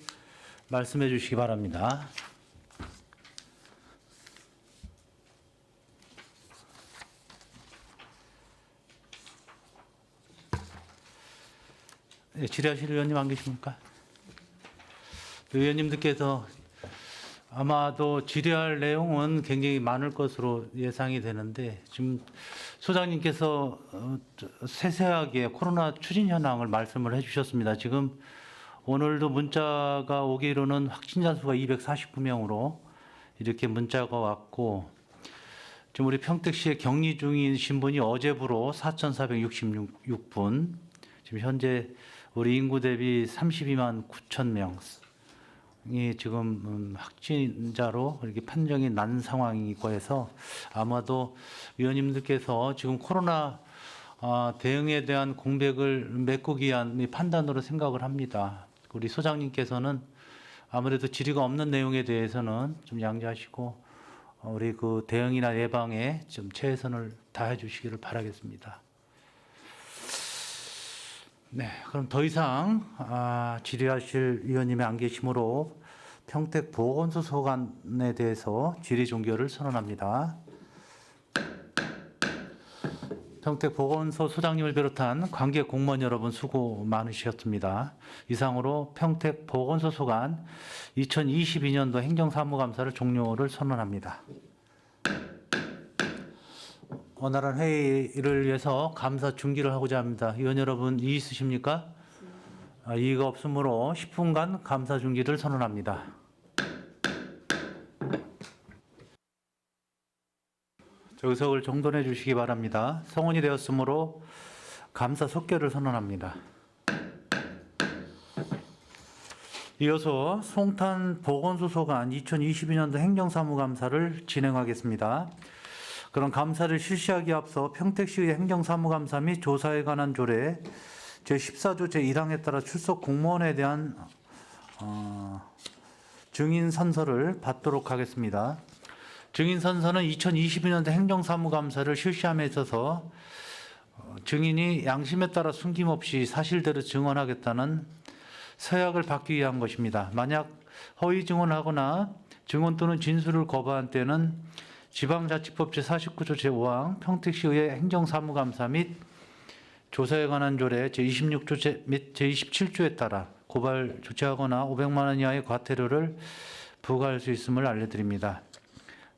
말씀해 주시기 바랍니다. 네, 질의하실 위원님 안 계십니까? 위원님들께서 아마도 질의할 내용은 굉장히 많을 것으로 예상이 되는데 지금 소장님께서 세세하게 코로나 추진 현황을 말씀을 해주셨습니다. 지금 오늘도 문자가 오기로는 확진자 수가 249명으로 이렇게 문자가 왔고 지금 우리 평택시에 격리 중이신 분이 어제부로 4,466분, 지금 현재 우리 인구 대비 32만 9천 명이 지금 확진자로 이렇게 판정이 난 상황이고 해서 아마도 위원님들께서 지금 코로나 대응에 대한 공백을 메꾸기 위한 판단으로 생각을 합니다. 우리 소장님께서는 아무래도 질의가 없는 내용에 대해서는 좀 양지하시고 우리 그 대응이나 예방에 좀 최선을 다해 주시기를 바라겠습니다. 네, 그럼 더 이상 질의하실 위원님이 안 계시므로 평택 보건소 소관에 대해서 질의 종결을 선언합니다. 평택 보건소 소장님을 비롯한 관계 공무원 여러분 수고 많으셨습니다. 이상으로 평택 보건소 소관 2022년도 행정사무감사를 종료를 선언합니다. 원활한 회의를 위해서 감사 중지를 하고자 합니다. 위원 여러분 이의 있으십니까? 이의가 없으므로 10분간 감사 중지를 선언합니다. 의석을 정돈해 주시기 바랍니다. 성원이 되었으므로 감사 속결을 선언합니다. 이어서 송탄 보건소 소관 2022년도 행정사무감사를 진행하겠습니다. 그런 감사를 실시하기에 앞서 평택시의 행정사무감사 및 조사에 관한 조례 제14조 제1항에 따라 출석 공무원에 대한 증인 선서를 받도록 하겠습니다. 증인 선서는 2022년도 행정사무감사를 실시함에 있어서 증인이 양심에 따라 숨김없이 사실대로 증언하겠다는 서약을 받기 위한 것입니다. 만약 허위 증언하거나 증언 또는 진술을 거부한 때는 지방자치법 제49조 제5항 평택시의회 행정사무감사 및 조사에 관한 조례 제26조 및 제27조에 따라 고발 조치하거나 500만 원 이하의 과태료를 부과할 수 있음을 알려드립니다.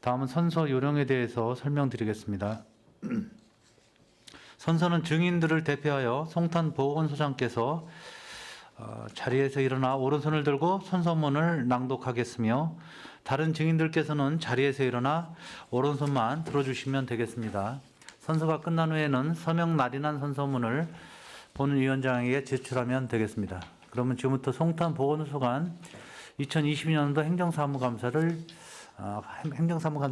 다음은 선서 요령에 대해서 설명드리겠습니다. 선서는 증인들을 대표하여 송탄 보건소장께서 자리에서 일어나 오른손을 들고 선서문을 낭독하겠으며 다른 증인들께서는 자리에서 일어나 오른손만 들어주시면 되겠습니다. 선서가 끝난 후에는 서명 날인한 선서문을 본은 위원장에게 제출하면 되겠습니다. 그러면 지금부터 송탄 보건소관 2022년도 행정사무감사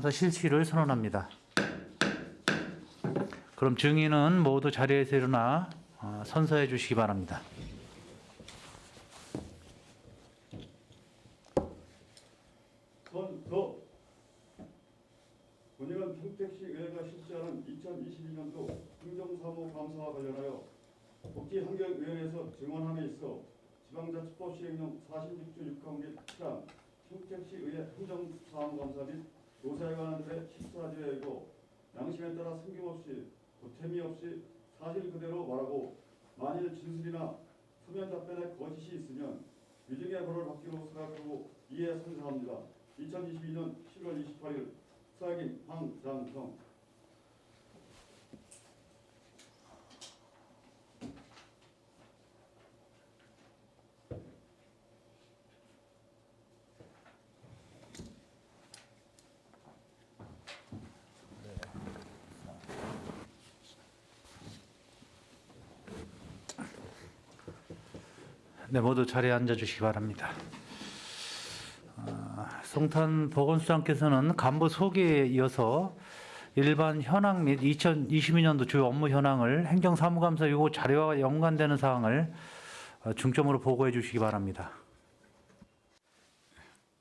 실시를 선언합니다. 그럼 증인은 모두 자리에서 일어나 선서해 주시기 바랍니다. 선서. 본인은 평택시 의회가 실시하는 2022년도 행정사무감사와 관련하여 복지환경위원회에서 증언함에 있어 지방자치법 시행령 46조 6항 및 7항 평택시의회 행정사무감사 및 조사에 관한 데 14조이고 양심에 따라 숨김없이 보탬이 없이 사실 그대로 말하고 만일 진술이나 서면 답변에 거짓이 있으면 위증의 벌을 받기로 생각하고 이에 선서합니다. 2022년 10월 28일 서약인 황장성. 네, 모두 자리에 앉아 주시기 바랍니다. 송탄 보건소장께서는 간부 소개에 이어서 일반 현황 및 2022년도 주요 업무 현황을 행정사무감사 요구 자료와 연관되는 사항을 중점으로 보고해 주시기 바랍니다.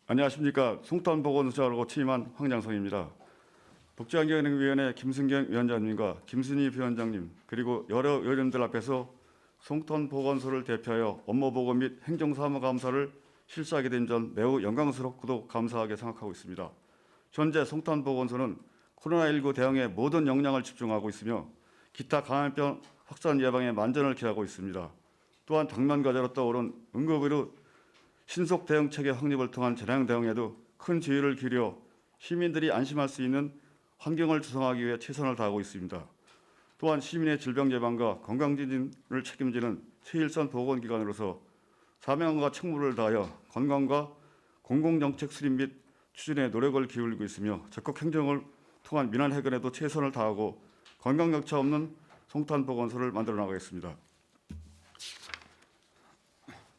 안녕하십니까. 송탄보건소장으로 취임한 황장성입니다. 복지환경위원회 김승경 위원장님과 김순희 부위원장님 그리고 여러 의원님들 앞에서 송탄보건소를 대표하여 업무보고 및 행정사무감사를 실시하게 된 점 매우 영광스럽고도 감사하게 생각하고 있습니다. 현재 송탄보건소는 코로나19 대응에 모든 역량을 집중하고 있으며 기타 감염병 확산 예방에 만전을 기하고 있습니다. 또한 당면과제로 떠오른 응급의료 신속 대응 체계 확립을 통한 재난 대응에도 큰 주의를 기울여 시민들이 안심할 수 있는 환경을 조성하기 위해 최선을 다하고 있습니다. 또한 시민의 질병 예방과 건강진진을 책임지는 최일선 보건기관으로서 사명과 책무를 다하여 건강과 공공정책 수립 및 추진에 노력을 기울이고 있으며 적극 행정을 통한 민원 해결에도 최선을 다하고 건강격차 없는 송탄보건소를 만들어 나가겠습니다.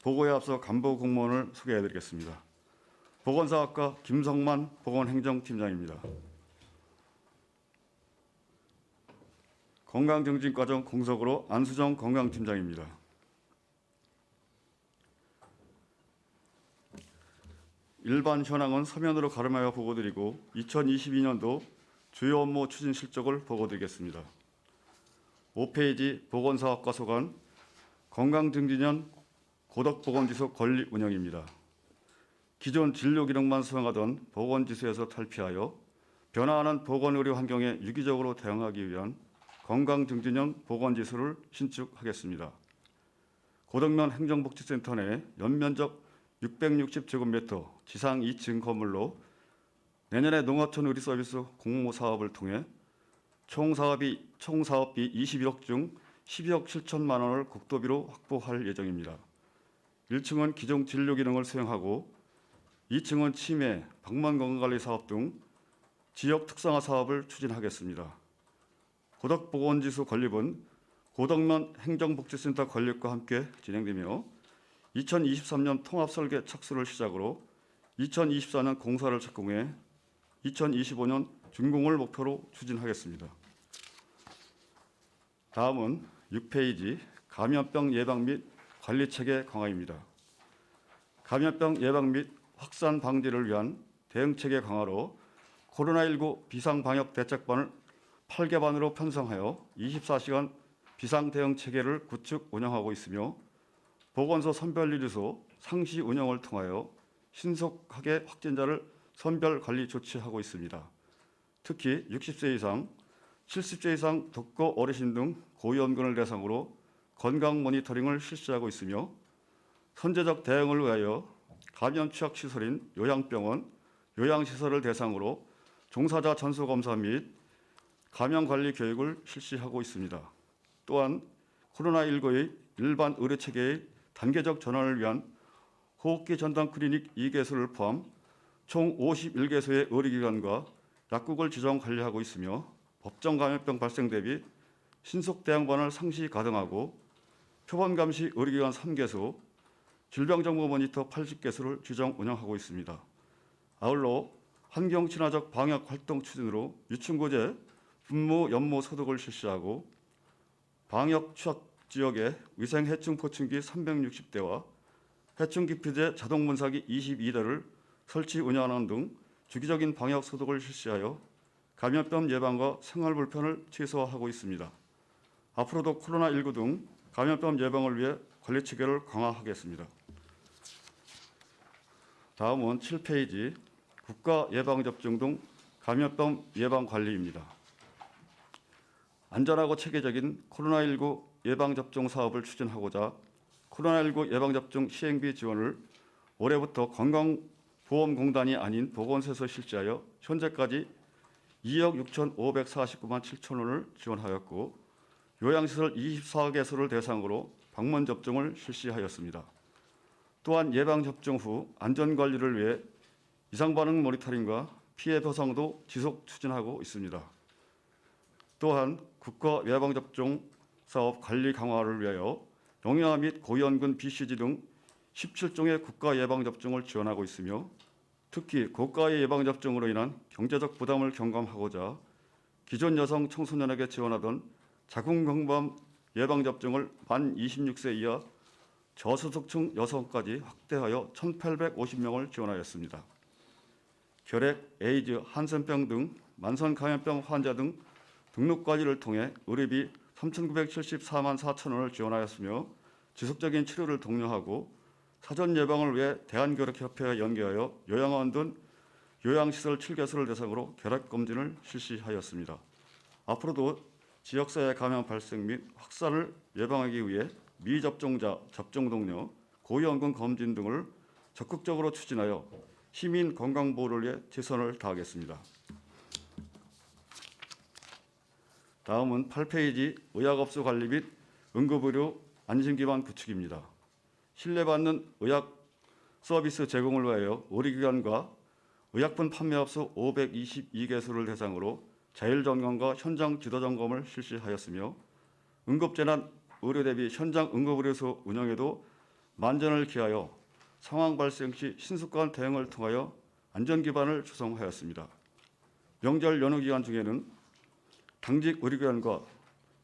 보고에 앞서 간부 공무원을 소개해드리겠습니다. 보건사학과 김성만 보건행정팀장입니다. 건강증진과정 공석으로 안수정 건강팀장입니다. 일반 현황은 서면으로 가름하여 보고드리고 2022년도 주요 업무 추진 실적을 보고드리겠습니다. 5페이지 보건사업과 소관 건강증진형 고덕보건지소 건립 운영입니다. 기존 진료 기록만 수행하던 보건지소에서 탈피하여 변화하는 보건의료 환경에 유기적으로 대응하기 위한 건강증진형 보건지소를 신축하겠습니다. 고덕면 행정복지센터 내 연면적 660제곱미터 지상 2층 건물로 내년에 농어촌 의료서비스 공모 사업을 통해 총 사업비 21억 중 12억 7천만 원을 국도비로 확보할 예정입니다. 1층은 기존 진료 기능을 수행하고 2층은 치매, 방만 건강관리 사업 등 지역 특성화 사업을 추진하겠습니다. 고덕보건지소 건립은 고덕면 행정복지센터 건립과 함께 진행되며 2023년 통합설계 착수를 시작으로 2024년 공사를 착공해 2025년 준공을 목표로 추진하겠습니다. 다음은 6페이지 감염병 예방 및 관리 체계 강화입니다. 감염병 예방 및 확산 방지를 위한 대응 체계 강화로 코로나19 비상 방역 대책반을 8개반으로 편성하여 24시간 비상 대응 체계를 구축 운영하고 있으며 보건소 선별유리소 상시 운영을 통하여 신속하게 확진자를 선별 관리 조치하고 있습니다. 특히 60세 이상, 70세 이상 독거 어르신 등 고위험군을 대상으로 건강 모니터링을 실시하고 있으며 선제적 대응을 위하여 감염 취약 시설인 요양병원, 요양시설을 대상으로 종사자 전수검사 및 감염 관리 교육을 실시하고 있습니다. 또한 코로나19의 일반 의료체계의 단계적 전환을 위한 호흡기 전담 클리닉 2개소를 포함 총 51개소의 의료기관과 약국을 지정 관리하고 있으며 법정 감염병 발생 대비 신속 대응반을 상시 가동하고 표본 감시 의료기관 3개소, 질병정보 모니터 80개소를 지정 운영하고 있습니다. 아울러 환경 친화적 방역 활동 추진으로 유충고제 분무 연모 소독을 실시하고 방역 취약 지역에 위생 해충 포충기 360대와 해충 기피제 자동 분사기 22대를 설치 운영하는 등 주기적인 방역 소독을 실시하여 감염병 예방과 생활 불편을 최소화하고 있습니다. 앞으로도 코로나19 등 감염병 예방을 위해 관리 체계를 강화하겠습니다. 다음은 7페이지 국가 예방접종 등 감염병 예방 관리입니다. 안전하고 체계적인 코로나19 예방접종 사업을 추진하고자 코로나19 예방접종 시행비 지원을 올해부터 건강보험공단이 아닌 보건소에서 실시하여 현재까지 2억 6,549만 7천 원을 지원하였고 요양시설 24개소를 대상으로 방문접종을 실시하였습니다. 또한 예방접종 후 안전관리를 위해 이상반응 모니터링과 피해 보상도 지속 추진하고 있습니다. 또한 국가 예방접종 사업 관리 강화를 위하여 영유아 및 고위험군 BCG 등 17종의 국가 예방접종을 지원하고 있으며 특히 고가의 예방접종으로 인한 경제적 부담을 경감하고자 기존 여성 청소년에게 지원하던 자궁경부암 예방접종을 만 26세 이하 저소득층 여성까지 확대하여 1,850명을 지원하였습니다. 결핵, 에이즈, 한센병 등 만성 감염병 환자 등 등록 관리를 통해 의료비 3,974만 4천 원을 지원하였으며 지속적인 치료를 독려하고 사전 예방을 위해 대한결핵협회와 연계하여 요양원 등 요양시설 7개소를 대상으로 결핵 검진을 실시하였습니다. 앞으로도 지역사회 감염 발생 및 확산을 예방하기 위해 미접종자 접종 독려, 고위험군 검진 등을 적극적으로 추진하여 시민 건강 보호를 위해 최선을 다하겠습니다. 다음은 8페이지 의약업소 관리 및 응급의료 안심기반 구축입니다. 신뢰받는 의학 서비스 제공을 위하여 의료기관과 의약품 판매업소 522개소를 대상으로 자율점검과 현장 지도점검을 실시하였으며 응급재난 의료 대비 현장 응급의료소 운영에도 만전을 기하여 상황 발생 시 신속한 대응을 통하여 안전기반을 조성하였습니다. 명절 연휴 기간 중에는 당직 의료기관과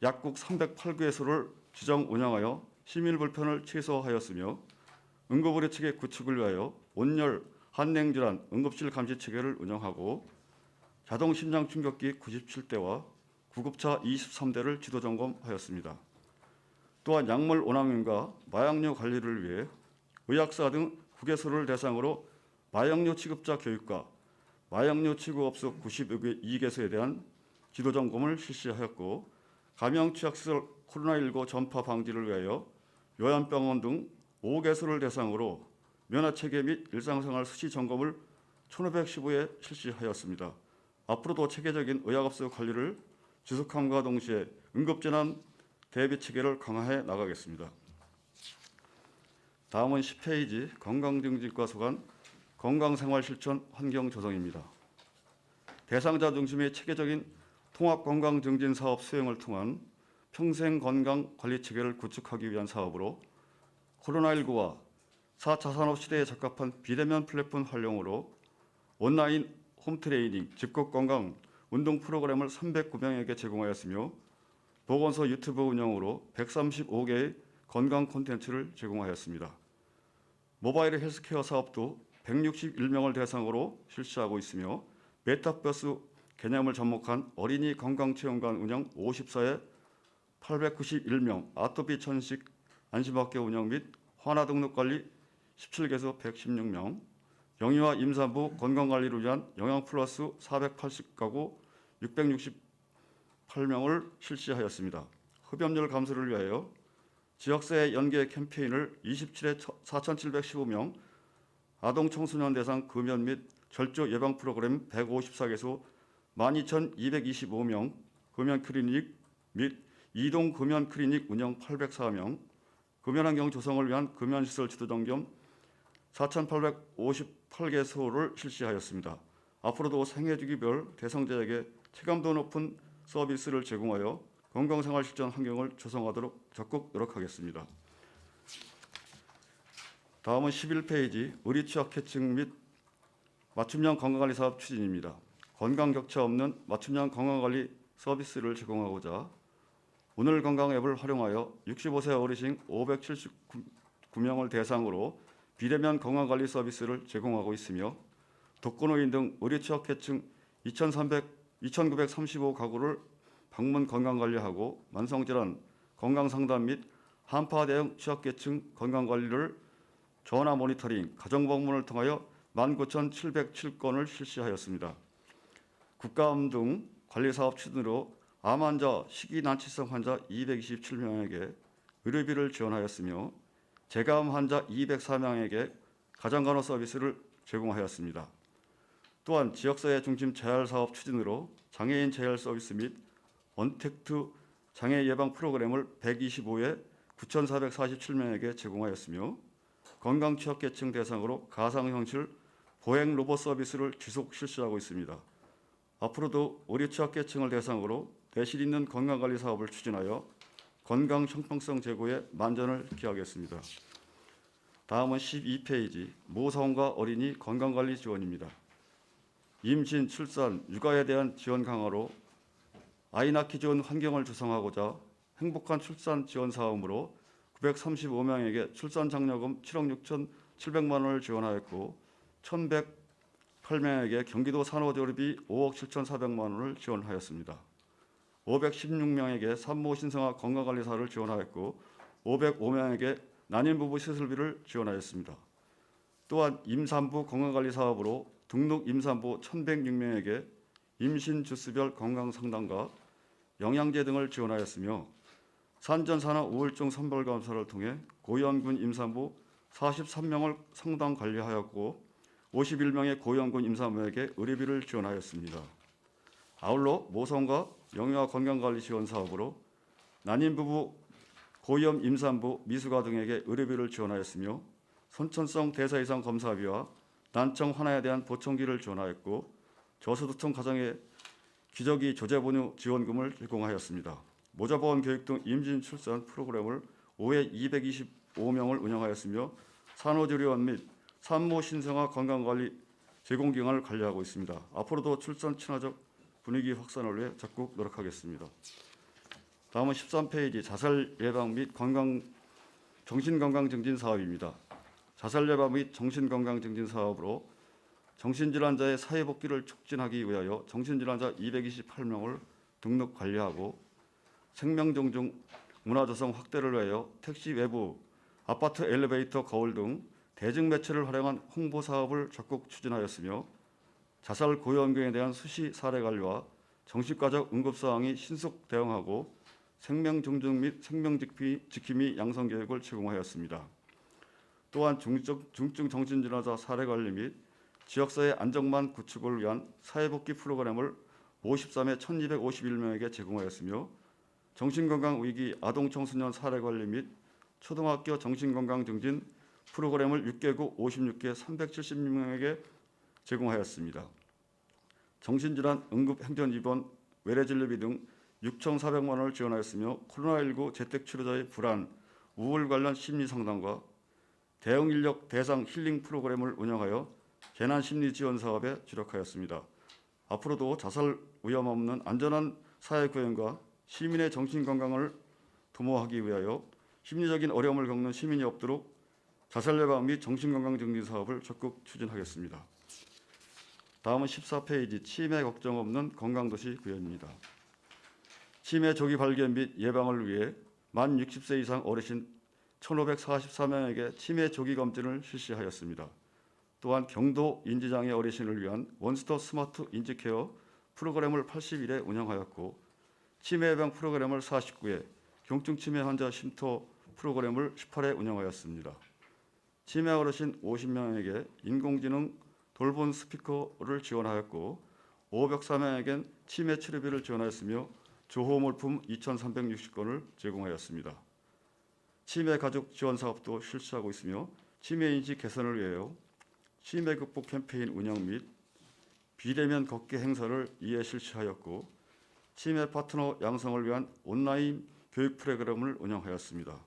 약국 308개소를 지정 운영하여 시민 불편을 최소화하였으며 응급의료 체계 구축을 위하여 온열 한냉질환 응급실 감시 체계를 운영하고 자동 심장 충격기 97대와 구급차 23대를 지도 점검하였습니다. 또한 약물 오남용과 마약류 관리를 위해 의학사 등 국외소를 대상으로 마약류 취급자 교육과 마약류 취급업소 92개소에 대한 지도 점검을 실시하였고, 감염 취약시설 코로나19 전파 방지를 위하여 요양병원 등 5개소를 대상으로 면회체계 및 일상생활 수시 점검을 1,515회 실시하였습니다. 앞으로도 체계적인 의학업소 관리를 지속함과 동시에 응급재난 대비 체계를 강화해 나가겠습니다. 다음은 10페이지 건강증진과 소관 건강생활실천 환경 조성입니다. 대상자 중심의 체계적인 통합건강증진 사업 수행을 통한 평생건강관리 체계를 구축하기 위한 사업으로 코로나19와 4차 산업 시대에 적합한 비대면 플랫폼 활용으로 온라인 홈트레이닝, 집콕건강 운동 프로그램을 309명에게 제공하였으며 보건소 유튜브 운영으로 135개의 건강 콘텐츠를 제공하였습니다. 모바일 헬스케어 사업도 161명을 대상으로 실시하고 있으며 메타버스 개념을 접목한 어린이 건강체험관 운영 54회 891명, 아토피 천식 안심학교 운영 및 환화 등록 관리 17개소 116명, 영유아 임산부 건강관리를 위한 영양플러스 480가구 668명을 실시하였습니다. 흡연율 감소를 위하여 지역사회 연계 캠페인을 27회 4,715명, 아동 청소년 대상 금연 및 절조 예방 프로그램 154개소 12,225명, 금연 클리닉 및 이동 금연 클리닉 운영 804명, 금연환경 조성을 위한 금연시설 지도 점검 4,858개소를 실시하였습니다. 앞으로도 생애주기별 대상자에게 체감도 높은 서비스를 제공하여 건강생활 실천 환경을 조성하도록 적극 노력하겠습니다. 다음은 11페이지 의료취약계층 및 맞춤형 건강관리 사업 추진입니다. 건강 격차 없는 맞춤형 건강관리 서비스를 제공하고자 오늘 건강 앱을 활용하여 65세 어르신 579명을 대상으로 비대면 건강관리 서비스를 제공하고 있으며 독거노인 등 의료취약계층 2,935가구를 방문 건강관리하고 만성질환 건강상담 및 한파 대응 취약계층 건강관리를 전화 모니터링, 가정방문을 통하여 19,707건을 실시하였습니다. 국가암 등 관리사업 추진으로 암 환자, 식이난치성 환자 227명에게 의료비를 지원하였으며 재감 환자 204명에게 가정간호 서비스를 제공하였습니다. 또한 지역사회 중심 재활사업 추진으로 장애인 재활 서비스 및 언택트 장애 예방 프로그램을 125회 9,447명에게 제공하였으며 건강취약계층 대상으로 가상현실 보행 로봇 서비스를 지속 실시하고 있습니다. 앞으로도 의료취약계층을 대상으로 내실 있는 건강관리 사업을 추진하여 건강 형평성 제고에 만전을 기하겠습니다. 다음은 12페이지 모성과 어린이 건강관리 지원입니다. 임신, 출산, 육아에 대한 지원 강화로 아이 낳기 좋은 환경을 조성하고자 행복한 출산 지원 사업으로 935명에게 출산 장려금 7억 6,700만 원을 지원하였고 1,108명에게 경기도 산후조리비 5억 7,400만 원을 지원하였습니다. 516명에게 산모 신생아 건강관리사를 지원하였고 505명에게 난임부부 시술비를 지원하였습니다. 또한 임산부 건강관리 사업으로 등록 임산부 1,106명에게 임신 주수별 건강상담과 영양제 등을 지원하였으며 산전산후 우울증 선별 검사를 통해 고위험군 임산부 43명을 상담 관리하였고 51명의 고위험군 임산부에게 의료비를 지원하였습니다. 아울러 모성과 영유아 건강관리 지원 사업으로 난임부부, 고위험 임산부, 미숙아 등에게 의료비를 지원하였으며 선천성 대사 이상 검사비와 난청 환아에 대한 보청기를 지원하였고 저소득층 가정에 기저귀 조제본유 지원금을 제공하였습니다. 모자보험 교육 등 임신 출산 프로그램을 5회 225명을 운영하였으며 산후조리원 및 산모 신생아 건강관리 제공 기관을 관리하고 있습니다. 앞으로도 출산 친화적 분위기 확산을 위해 적극 노력하겠습니다. 다음은 13페이지 자살 예방 및 정신건강 증진 사업입니다. 자살 예방 및 정신건강 증진 사업으로 정신질환자의 사회복귀를 촉진하기 위하여 정신질환자 228명을 등록 관리하고 생명존중 문화조성 확대를 위하여 택시 외부, 아파트 엘리베이터 거울 등 대중매체를 활용한 홍보 사업을 적극 추진하였으며 자살 고위험군에 대한 수시 사례 관리와 정신과적 응급사항이 신속 대응하고 생명 존중 및 생명 지킴이 양성 교육을 제공하였습니다. 또한 중증 정신질환자 사례 관리 및 지역사회 안정망 구축을 위한 사회복귀 프로그램을 53회 1251명에게 제공하였으며 정신건강위기 아동청소년 사례 관리 및 초등학교 정신건강 증진 프로그램을 6개국 56개 370명에게 제공하였습니다. 정신질환 응급행전 입원 외래진료비 등 6,400만 원을 지원하였으며 코로나19 재택치료자의 불안, 우울 관련 심리상담과 대응인력 대상 힐링 프로그램을 운영하여 재난심리 지원 사업에 주력하였습니다. 앞으로도 자살 위험 없는 안전한 사회구현과 시민의 정신건강을 도모하기 위하여 심리적인 어려움을 겪는 시민이 없도록 자살 예방 및 정신건강 증진 사업을 적극 추진하겠습니다. 다음은 14페이지 치매 걱정 없는 건강도시 구현입니다. 치매 조기 발견 및 예방을 위해 만 60세 이상 어르신 1,544명에게 치매 조기 검진을 실시하였습니다. 또한 경도 인지장애 어르신을 위한 원스톱 스마트 인지케어 프로그램을 80일에 운영하였고 치매 예방 프로그램을 49회, 경증 치매 환자 쉼터 프로그램을 18회 운영하였습니다. 치매 어르신 50명에게 인공지능 돌봄 스피커를 지원하였고 504명에겐 치매 치료비를 지원하였으며 조호물품 2,360건을 제공하였습니다. 치매 가족 지원 사업도 실시하고 있으며 치매 인식 개선을 위하여 치매 극복 캠페인 운영 및 비대면 걷기 행사를 2회 실시하였고 치매 파트너 양성을 위한 온라인 교육 프로그램을 운영하였습니다.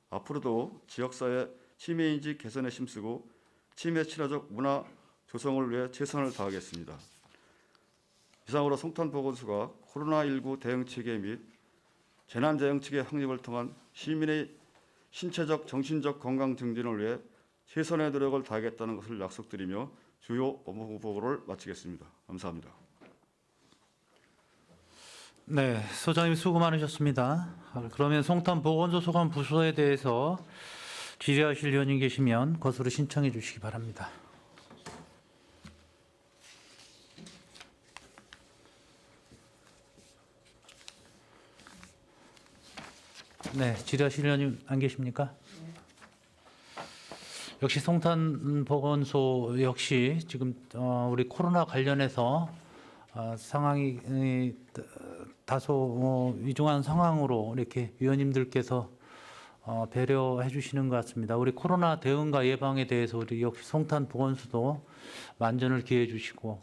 앞으로도 지역사회 치매 인식 개선에 힘쓰고 치매 치료적 문화 조성을 위해 최선을 다하겠습니다. 이상으로 송탄보건소가 코로나19 대응 체계 및 재난대응 체계 확립을 통한 시민의 신체적, 정신적 건강 증진을 위해 최선의 노력을 다하겠다는 것을 약속드리며 주요 업무 보고를 마치겠습니다. 감사합니다. 네, 소장님 수고 많으셨습니다. 그러면 송탄보건소 소관 부서에 대해서 질의하실 의원님 계시면 것으로 신청해 주시기 바랍니다. 네, 질의하실 의원님 안 계십니까? 역시 송탄보건소 역시 지금 우리 코로나 관련해서 상황이 다소 위중한 상황으로 이렇게 위원님들께서 배려해 주시는 것 같습니다. 우리 코로나 대응과 예방에 대해서 우리 역시 송탄보건소도 만전을 기해 주시고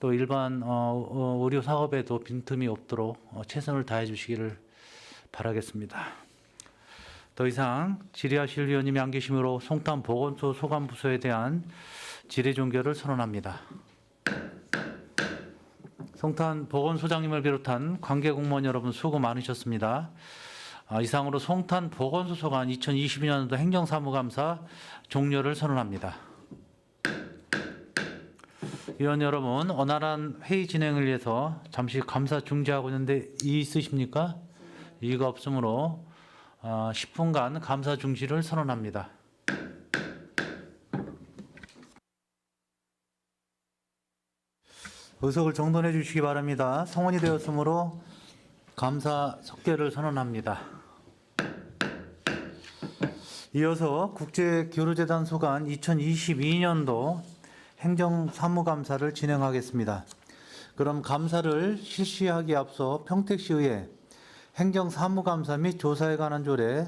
또 일반 의료 사업에도 빈틈이 없도록 최선을 다해 주시기를 바라겠습니다. 더 이상 질의하실 위원님이 안 계시므로 송탄보건소 소관부서에 대한 질의 종결을 선언합니다. 송탄보건소장님을 비롯한 관계 공무원 여러분 수고 많으셨습니다. 이상으로 송탄보건소 소관 2022년도 행정사무감사 종료를 선언합니다. 위원 여러분, 원활한 회의 진행을 위해서 잠시 감사 중지하고 있는데 이의 있으십니까? 이의가 없으므로 10분간 감사 중지를 선언합니다. 의석을 정돈해 주시기 바랍니다. 성원이 되었으므로 감사 석계를 선언합니다. 이어서 국제교류재단 소관 2022년도 행정사무감사를 진행하겠습니다. 그럼 감사를 실시하기에 앞서 평택시의회 행정사무감사 및 조사에 관한 조례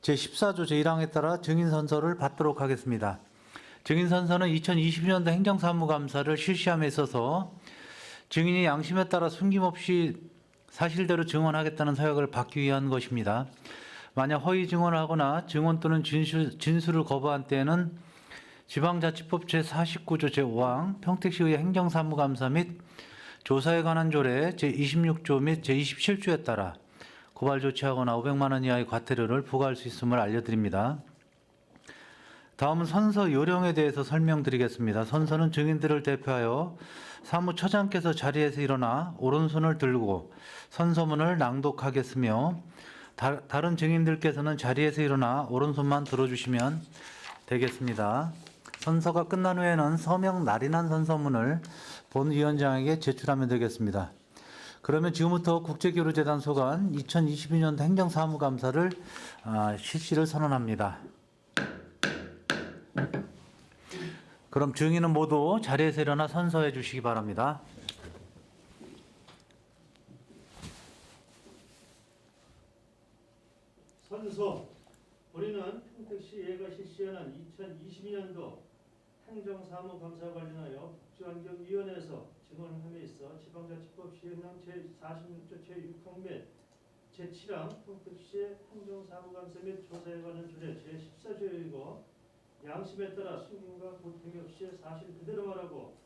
제14조 제1항에 따라 증인선서를 받도록 하겠습니다. 증인선서는 2022년도 행정사무감사를 실시함에 있어서 증인이 양심에 따라 숨김없이 사실대로 증언하겠다는 서약을 받기 위한 것입니다. 만약 허위 증언을 하거나 증언 또는 진술을 거부한 때에는 지방자치법 제49조 제5항 평택시의회 행정사무감사 및 조사에 관한 조례 제26조 및 제27조에 따라 고발 조치하거나 500만 원 이하의 과태료를 부과할 수 있음을 알려드립니다. 다음은 선서 요령에 대해서 설명드리겠습니다. 선서는 증인들을 대표하여 사무처장께서 자리에서 일어나 오른손을 들고 선서문을 낭독하겠으며 다른 증인들께서는 자리에서 일어나 오른손만 들어주시면 되겠습니다. 선서가 끝난 후에는 서명 날인한 선서문을 본 위원장에게 제출하면 되겠습니다. 그러면 지금부터 국제교류재단 소관 2022년도 행정사무감사를 실시를 선언합니다. 그럼 증인은 모두 자리에서 일어나 선서해 주시기 바랍니다. 선서. 우리는 평택시의회가 실시하는 2022년도 행정사무감사 관련하여 국제환경위원회에서 증언함에 있어 지방자치법 시행령 제46조 제6항 및 제7항 평택시의 행정사무감사 및 조사에 관한 조례 제14조이고 양심에 따라 숨김과 고통이 없이 사실 그대로 말하고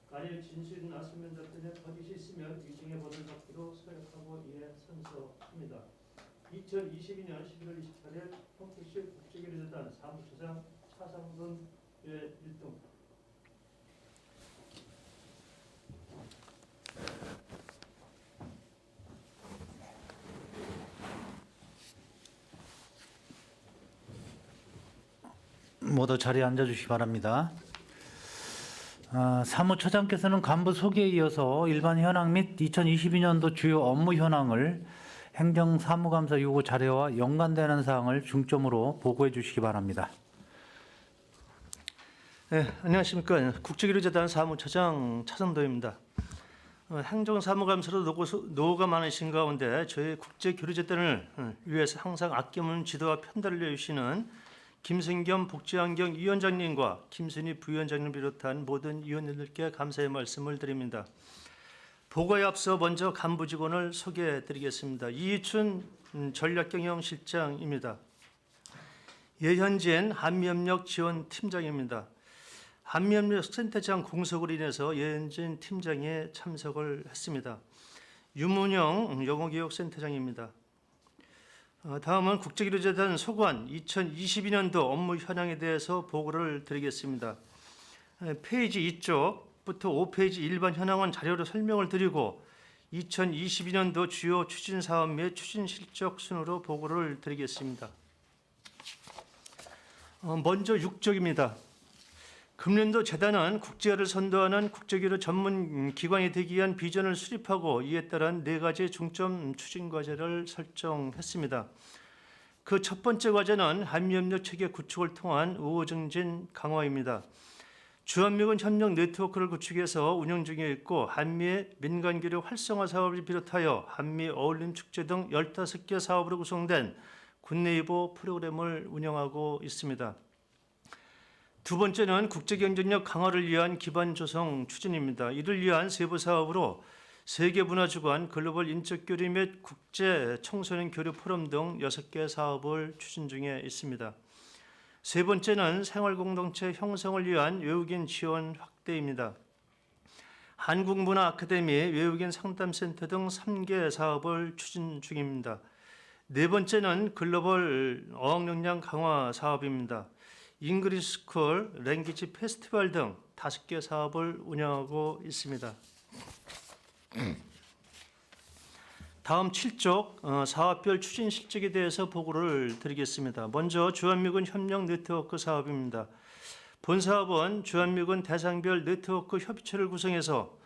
만일 진술이나 서면 답변에 거짓이 있으면 위증의 벌을 받기로 서약하고 이에 선서합니다. 2022년 11월 28일 평택시 국제교류재단 사무처장 차상돈 의 1등. 모두 자리에 앉아주시기 바랍니다. 사무처장께서는 간부 소개에 이어서 일반 현황 및 2022년도 주요 업무 현황을 행정사무감사 요구 자료와 연관되는 사항을 중점으로 보고해 주시기 바랍니다. 네, 안녕하십니까. 국제교류재단 사무처장 차성도입니다. 행정사무감사로 노고가 많으신 가운데 저희 국제교류재단을 위해서 항상 아낌없는 지도와 편달을 해주시는 김승겸 복지환경위원장님과 김순희 부위원장님을 비롯한 모든 위원님들께 감사의 말씀을 드립니다. 보고에 앞서 먼저 간부 직원을 소개해 드리겠습니다. 이희춘 전략경영실장입니다. 예현진 한미협력지원팀장입니다. 한미협력센터장 공석으로 인해서 예현진 팀장이 참석을 했습니다. 유문영 영어교육센터장입니다. 다음은 국제교류재단 소관 2022년도 업무 현황에 대해서 보고를 드리겠습니다. 페이지 2쪽부터 5페이지 일반 현황은 자료로 설명을 드리고 2022년도 주요 추진사업 및 추진실적 순으로 보고를 드리겠습니다. 먼저 6쪽입니다. 금년도 재단은 국제화를 선도하는 국제교류 전문 기관이 되기 위한 비전을 수립하고 이에 따른 4가지 중점 추진 과제를 설정했습니다. 그 첫 번째 과제는 한미협력 체계 구축을 통한 우호 증진 강화입니다. 주한미군 협력 네트워크를 구축해서 운영 중에 있고 한미의 민간교류 활성화 사업을 비롯하여 한미 어울림 축제 등 15개 사업으로 구성된 국내이보 프로그램을 운영하고 있습니다. 두 번째는 국제경쟁력 강화를 위한 기반 조성 추진입니다. 이를 위한 세부 사업으로 세계문화주간, 글로벌 인적교류 및 국제 청소년 교류 포럼 등 6개 사업을 추진 중에 있습니다. 세 번째는 생활공동체 형성을 위한 외국인 지원 확대입니다. 한국문화 아카데미, 외국인 상담센터 등 3개 사업을 추진 중입니다. 네 번째는 글로벌 어학 역량 강화 사업입니다. 잉글리시 스쿨, 랭귀지 페스티벌 등 5개 사업을 운영하고 있습니다. 다음 7쪽 사업별 추진 실적에 대해서 보고를 드리겠습니다. 먼저 주한미군 협력 네트워크 사업입니다. 본 사업은 주한미군 대상별 네트워크 협의체를 구성해서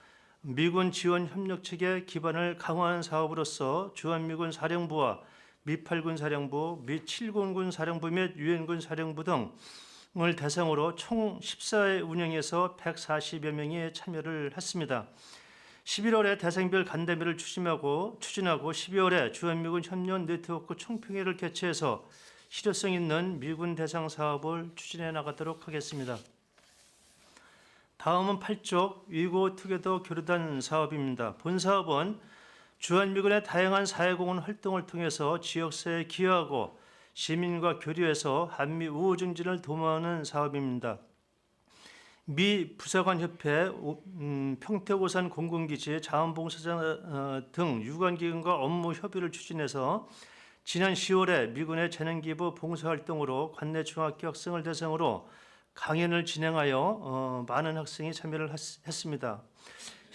미군 지원 협력체계 기반을 강화하는 사업으로서 주한미군 사령부와 미8군 사령부, 미7군군 사령부 및 유엔군 사령부 등을 대상으로 총 14회 운영해서 140여 명이 참여를 했습니다. 11월에 대상별 간담회를 추진하고 12월에 주한미군 협력 네트워크 총평회를 개최해서 실효성 있는 미군 대상 사업을 추진해 나가도록 하겠습니다. 다음은 8쪽 위고 투게더 교류단 사업입니다. 본 사업은 주한미군의 다양한 사회공헌 활동을 통해서 지역사회에 기여하고 시민과 교류해서 한미 우호 증진을 도모하는 사업입니다. 미 부사관협회, 평택오산 공군기지, 자원봉사자 등 유관기관과 업무 협의를 추진해서 지난 10월에 미군의 재능기부 봉사활동으로 관내 중학교 학생을 대상으로 강연을 진행하여 많은 학생이 참여를 했습니다.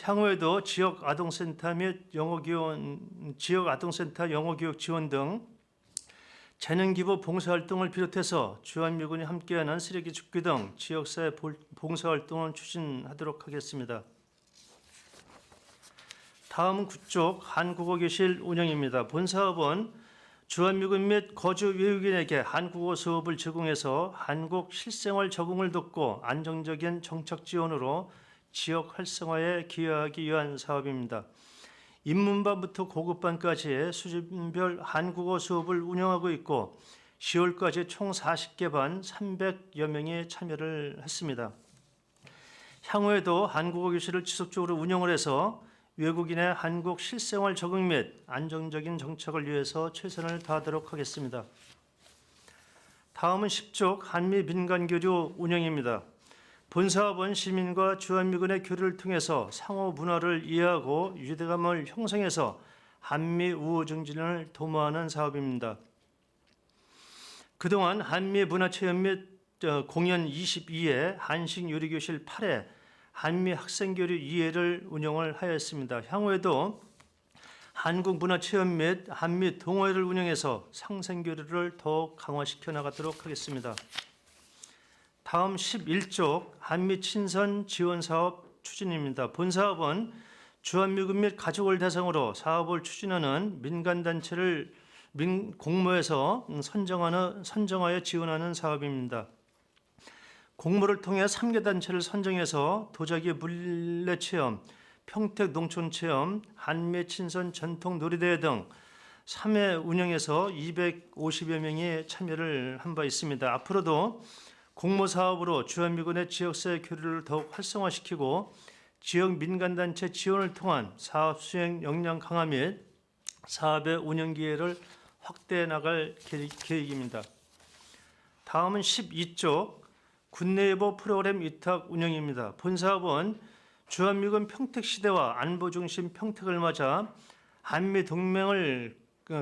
향후에도 지역 아동센터 및 지역 아동센터 영어교육 지원 등 재능기부 봉사활동을 비롯해서 주한미군이 함께하는 쓰레기 줍기 등 지역사회 봉사활동을 추진하도록 하겠습니다. 다음은 국쪽 한국어교실 운영입니다. 본 사업은 주한미군 및 거주 외국인에게 한국어 수업을 제공해서 한국 실생활 적응을 돕고 안정적인 정착 지원으로 지역 활성화에 기여하기 위한 사업입니다. 입문반부터 고급반까지 수준별 한국어 수업을 운영하고 있고 10월까지 총 40개 반 300여 명이 참여를 했습니다. 향후에도 한국어 교실을 지속적으로 운영을 해서 외국인의 한국 실생활 적응 및 안정적인 정착을 위해서 최선을 다하도록 하겠습니다. 다음은 10쪽 한미 민간교류 운영입니다. 본 사업은 시민과 주한미군의 교류를 통해서 상호 문화를 이해하고 유대감을 형성해서 한미 우호 증진을 도모하는 사업입니다. 그동안 한미 문화체험 및 공연 22회, 한식 요리교실 8회, 한미 학생교류 2회를 운영을 하였습니다. 향후에도 한국 문화체험 및 한미 동호회를 운영해서 상생교류를 더욱 강화시켜 나가도록 하겠습니다. 다음 11쪽 한미 친선 지원 사업 추진입니다. 본 사업은 주한미군 및 가족을 대상으로 사업을 추진하는 민간단체를 공모해서 선정하여 지원하는 사업입니다. 공모를 통해 3개 단체를 선정해서 도자기 물레체험, 평택 농촌체험, 한미 친선 전통 놀이대회 등 3회 운영해서 250여 명이 참여를 한 바 있습니다. 앞으로도 공모 사업으로 주한미군의 지역사회 교류를 더욱 활성화시키고 지역 민간단체 지원을 통한 사업 수행 역량 강화 및 사업의 운영 기회를 확대해 나갈 계획입니다. 다음은 12쪽 군내예보 프로그램 위탁 운영입니다. 본 사업은 주한미군 평택시대와 안보중심 평택을 맞아 한미 동맹을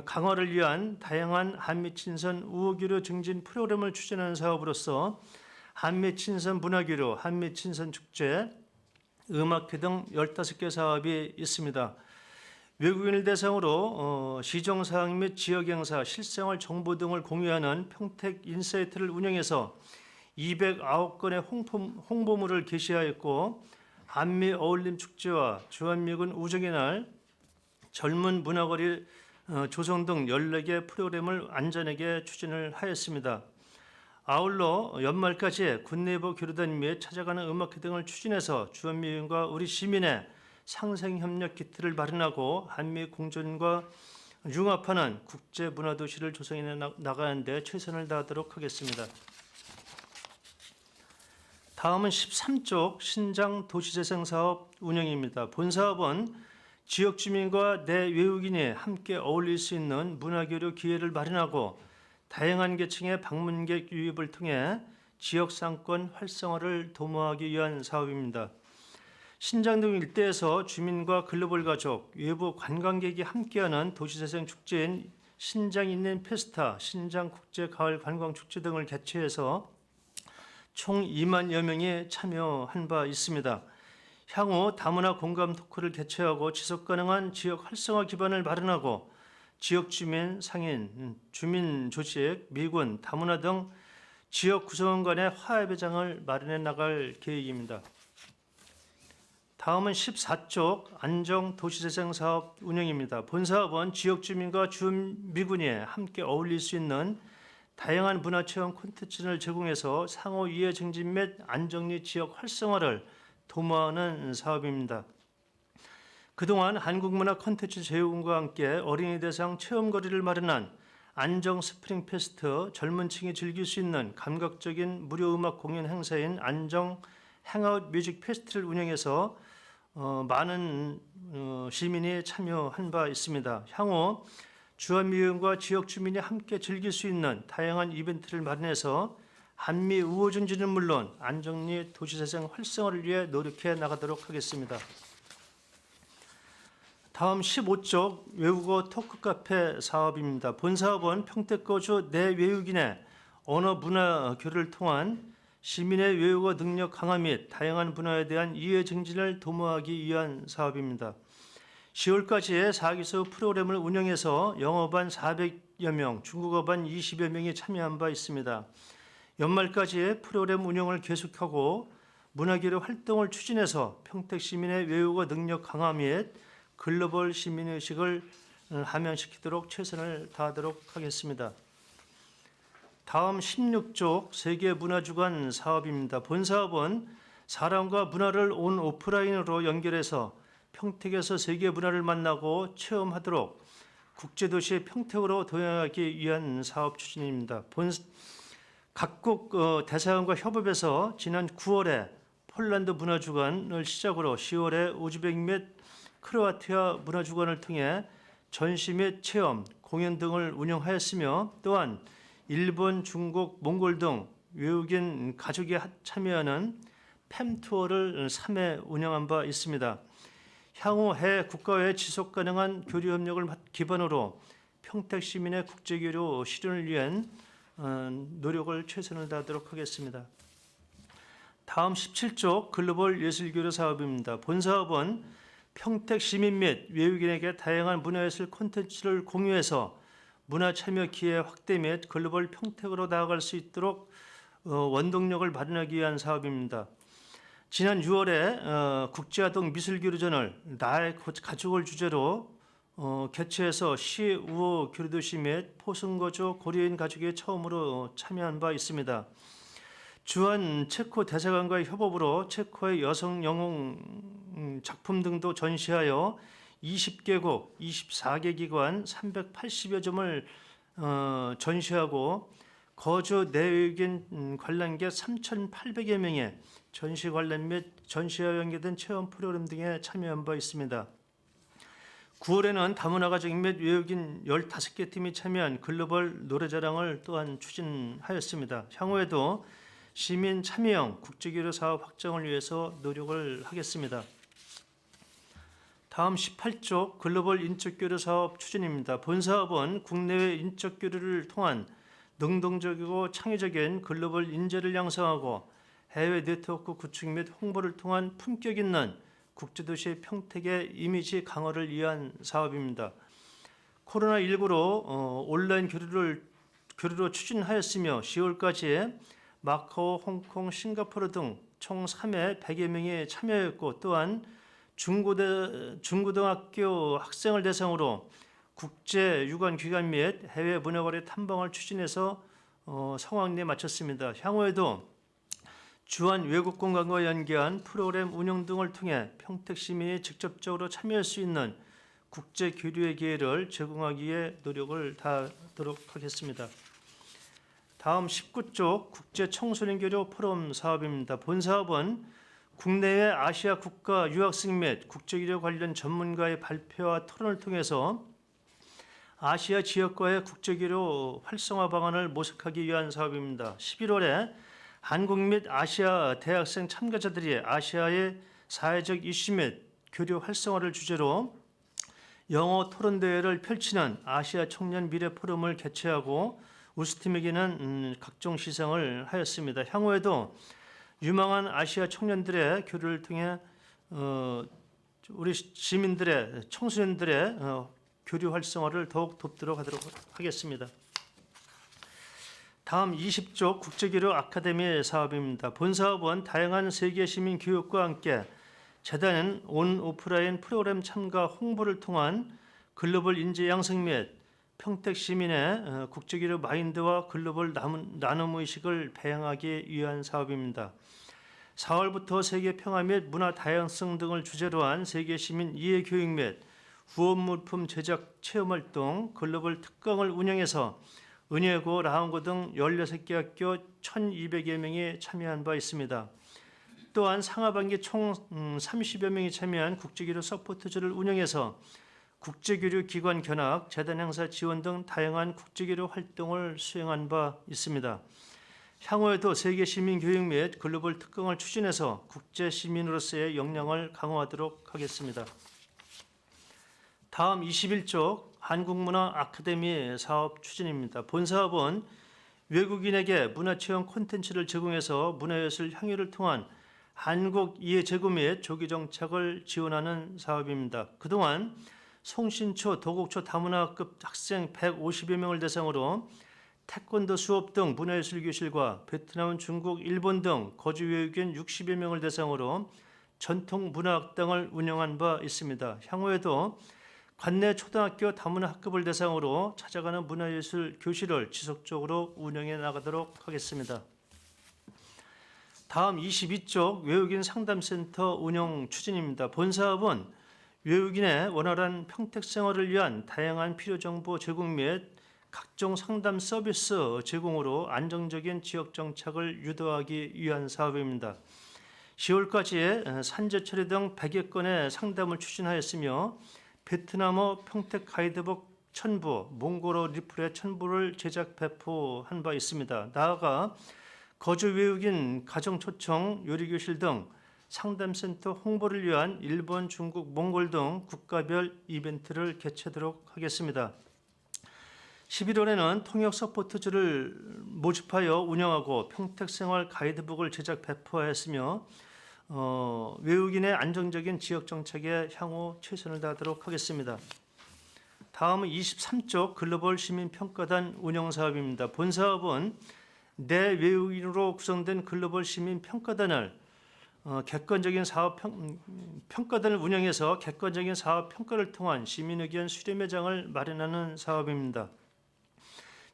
강화를 위한 다양한 한미 친선 우호교류 증진 프로그램을 추진하는 사업으로서 한미 친선 문화교류, 한미 친선 축제, 음악회 등 15개 사업이 있습니다. 외국인을 대상으로 시정사항 및 지역행사, 실생활 정보 등을 공유하는 평택 인사이트를 운영해서 209건의 홍보물을 게시하였고 한미 어울림 축제와 주한미군 우정의 날, 젊은 문화거리 조성 등 14개 프로그램을 안전하게 추진을 하였습니다. 아울러 연말까지 군내예보 교류단 및 찾아가는 음악회 등을 추진해서 주한미군과 우리 시민의 상생협력 기틀을 마련하고 한미 공존과 융합하는 국제문화도시를 조성해 나가는 데 최선을 다하도록 하겠습니다. 다음은 13쪽 신장 도시재생사업 운영입니다. 본 사업은 지역 주민과 내외국인이 함께 어울릴 수 있는 문화교류 기회를 마련하고 다양한 계층의 방문객 유입을 통해 지역 상권 활성화를 도모하기 위한 사업입니다. 신장동 일대에서 주민과 글로벌 가족, 외부 관광객이 함께하는 도시재생 축제인 신장 인린 페스타, 신장 국제 가을 관광 축제 등을 개최해서 총 2만여 명이 참여한 바 있습니다. 향후 다문화 공감 토크를 개최하고 지속 가능한 지역 활성화 기반을 마련하고 지역 주민, 상인, 주민 조직, 미군, 다문화 등 지역 구성원 간의 화합의 장을 마련해 나갈 계획입니다. 다음은 14쪽 안정 도시재생 사업 운영입니다. 본 사업은 지역 주민과 주미군이 함께 어울릴 수 있는 다양한 문화체험 콘텐츠를 제공해서 상호 이해 증진 및 안정리 지역 활성화를 도모하는 사업입니다. 그동안 한국문화 콘텐츠 제공과 함께 어린이 대상 체험거리를 마련한 안정 스프링 페스트, 젊은 층이 즐길 수 있는 감각적인 무료 음악 공연 행사인 안정 행아웃 뮤직 페스트를 운영해서 많은 시민이 참여한 바 있습니다. 향후 주한미군과 지역 주민이 함께 즐길 수 있는 다양한 이벤트를 마련해서 한미 우호 증진은 물론 안정리 도시재생 활성화를 위해 노력해 나가도록 하겠습니다. 다음 15쪽 외국어 토크 카페 사업입니다. 본 사업은 평택 거주 내외국인의 언어 문화 교류를 통한 시민의 외국어 능력 강화 및 다양한 분야에 대한 이해 증진을 도모하기 위한 사업입니다. 10월까지 4기수 프로그램을 운영해서 영어반 400여 명, 중국어반 20여 명이 참여한 바 있습니다. 연말까지 프로그램 운영을 계속하고 문화교류 활동을 추진해서 평택 시민의 외국어 능력 강화 및 글로벌 시민의식을 함양시키도록 최선을 다하도록 하겠습니다. 다음 16쪽 세계문화주간 사업입니다. 본 사업은 사람과 문화를 온 오프라인으로 연결해서 평택에서 세계 문화를 만나고 체험하도록 국제도시 평택으로 도약하기 위한 사업 추진입니다. 각국 대사관과 협업해서 지난 9월에 폴란드 문화주간을 시작으로 10월에 우즈벡 및 크로아티아 문화주간을 통해 전시 및 체험, 공연 등을 운영하였으며 또한 일본, 중국, 몽골 등 외국인 가족이 참여하는 팸 투어를 3회 운영한 바 있습니다. 향후 해외 국가와의 지속 가능한 교류 협력을 기반으로 평택 시민의 국제교류 실현을 위한 노력을 최선을 다하도록 하겠습니다. 다음 17쪽 글로벌 예술교류 사업입니다. 본 사업은 평택 시민 및 외국인에게 다양한 문화예술 콘텐츠를 공유해서 문화 참여 기회 확대 및 글로벌 평택으로 나아갈 수 있도록 원동력을 마련하기 위한 사업입니다. 지난 6월에 국제아동 미술교류전을 나의 가족을 주제로 개최해서 시 우호 교류도시 및 포승거주 고려인 가족이 처음으로 참여한 바 있습니다. 주한 체코 대사관과의 협업으로 체코의 여성 영웅 작품 등도 전시하여 20개국, 24개 기관, 380여 점을 전시하고 거주 내외국인 관람객 3,800여 명의 전시 관람 및 전시와 연계된 체험 프로그램 등에 참여한 바 있습니다. 9월에는 다문화 가족 및 외국인 15개 팀이 참여한 글로벌 노래자랑을 또한 추진하였습니다. 향후에도 시민 참여형 국제교류 사업 확장을 위해서 노력을 하겠습니다. 다음 18쪽 글로벌 인적교류 사업 추진입니다. 본 사업은 국내외 인적교류를 통한 능동적이고 창의적인 글로벌 인재를 양성하고 해외 네트워크 구축 및 홍보를 통한 품격 있는 국제도시 평택의 이미지 강화를 위한 사업입니다. 코로나19로 온라인 교류로 추진하였으며 10월까지 마카오, 홍콩, 싱가포르 등 총 3회 100여 명이 참여했고 또한 중고등학교 학생을 대상으로 국제 유관 기관 및 해외 문화거래 탐방을 추진해서 성황리에 마쳤습니다. 향후에도 주한 외국 공간과 연계한 프로그램 운영 등을 통해 평택 시민이 직접적으로 참여할 수 있는 국제 교류의 기회를 제공하기 위해 노력을 다하도록 하겠습니다. 다음 19쪽 국제 청소년 교류 포럼 사업입니다. 본 사업은 국내외 아시아 국가 유학생 및 국제교류 관련 전문가의 발표와 토론을 통해서 아시아 지역과의 국제교류 활성화 방안을 모색하기 위한 사업입니다. 11월에 한국 및 아시아 대학생 참가자들이 아시아의 사회적 이슈 및 교류 활성화를 주제로 영어 토론 대회를 펼치는 아시아 청년 미래 포럼을 개최하고 우수팀에게는 각종 시상을 하였습니다. 향후에도 유망한 아시아 청년들의 교류를 통해 우리 시민들의 청소년들의 교류 활성화를 더욱 돕도록 하겠습니다. 다음 20쪽 국제교류 아카데미 사업입니다. 본 사업은 다양한 세계 시민 교육과 함께 재단은 온 오프라인 프로그램 참가 홍보를 통한 글로벌 인재 양성 및 평택 시민의 국제교류 마인드와 글로벌 나눔 의식을 배양하기 위한 사업입니다. 4월부터 세계 평화 및 문화 다양성 등을 주제로 한 세계 시민 이해 교육 및 후원 물품 제작 체험 활동 글로벌 특강을 운영해서 은혜고 라운고 등 16개 학교 1,200여 명이 참여한 바 있습니다. 또한 상하반기 총 30여 명이 참여한 국제교류 서포트즈를 운영해서 국제교류 기관 견학, 재단 행사 지원 등 다양한 국제교류 활동을 수행한 바 있습니다. 향후에도 세계 시민 교육 및 글로벌 특강을 추진해서 국제 시민으로서의 역량을 강화하도록 하겠습니다. 다음 21쪽 한국문화 아카데미 사업 추진입니다. 본 사업은 외국인에게 문화체험 콘텐츠를 제공해서 문화예술 향유를 통한 한국 이해 제고 및 조기 정착을 지원하는 사업입니다. 그동안 송신초, 도곡초 다문화급 학생 150여 명을 대상으로 태권도 수업 등 문화예술 교실과 베트남, 중국, 일본 등 거주 외국인 60여 명을 대상으로 전통 문화학당을 운영한 바 있습니다. 향후에도 관내 초등학교 다문화 학급을 대상으로 찾아가는 문화예술 교실을 지속적으로 운영해 나가도록 하겠습니다. 다음 22쪽 외국인 상담센터 운영 추진입니다. 본 사업은 외국인의 원활한 평택 생활을 위한 다양한 필요 정보 제공 및 각종 상담 서비스 제공으로 안정적인 지역 정착을 유도하기 위한 사업입니다. 10월까지 산재 처리 등 100여 건의 상담을 추진하였으며 베트남어 평택 가이드북 1000부, 몽골어 리플렛 1000부를 제작 배포한 바 있습니다. 나아가 거주 외국인 가정 초청 요리교실 등 상담센터 홍보를 위한 일본, 중국, 몽골 등 국가별 이벤트를 개최하도록 하겠습니다. 11월에는 통역 서포트즈를 모집하여 운영하고 평택생활 가이드북을 제작 배포하였으며 외국인의 안정적인 지역 정착에 향후 최선을 다하도록 하겠습니다. 다음은 23쪽 글로벌 시민평가단 운영 사업입니다. 본 사업은 내외국인으로 구성된 글로벌 시민평가단을 객관적인 사업 평가단을 운영해서 객관적인 사업 평가를 통한 시민 의견 수렴회장을 마련하는 사업입니다.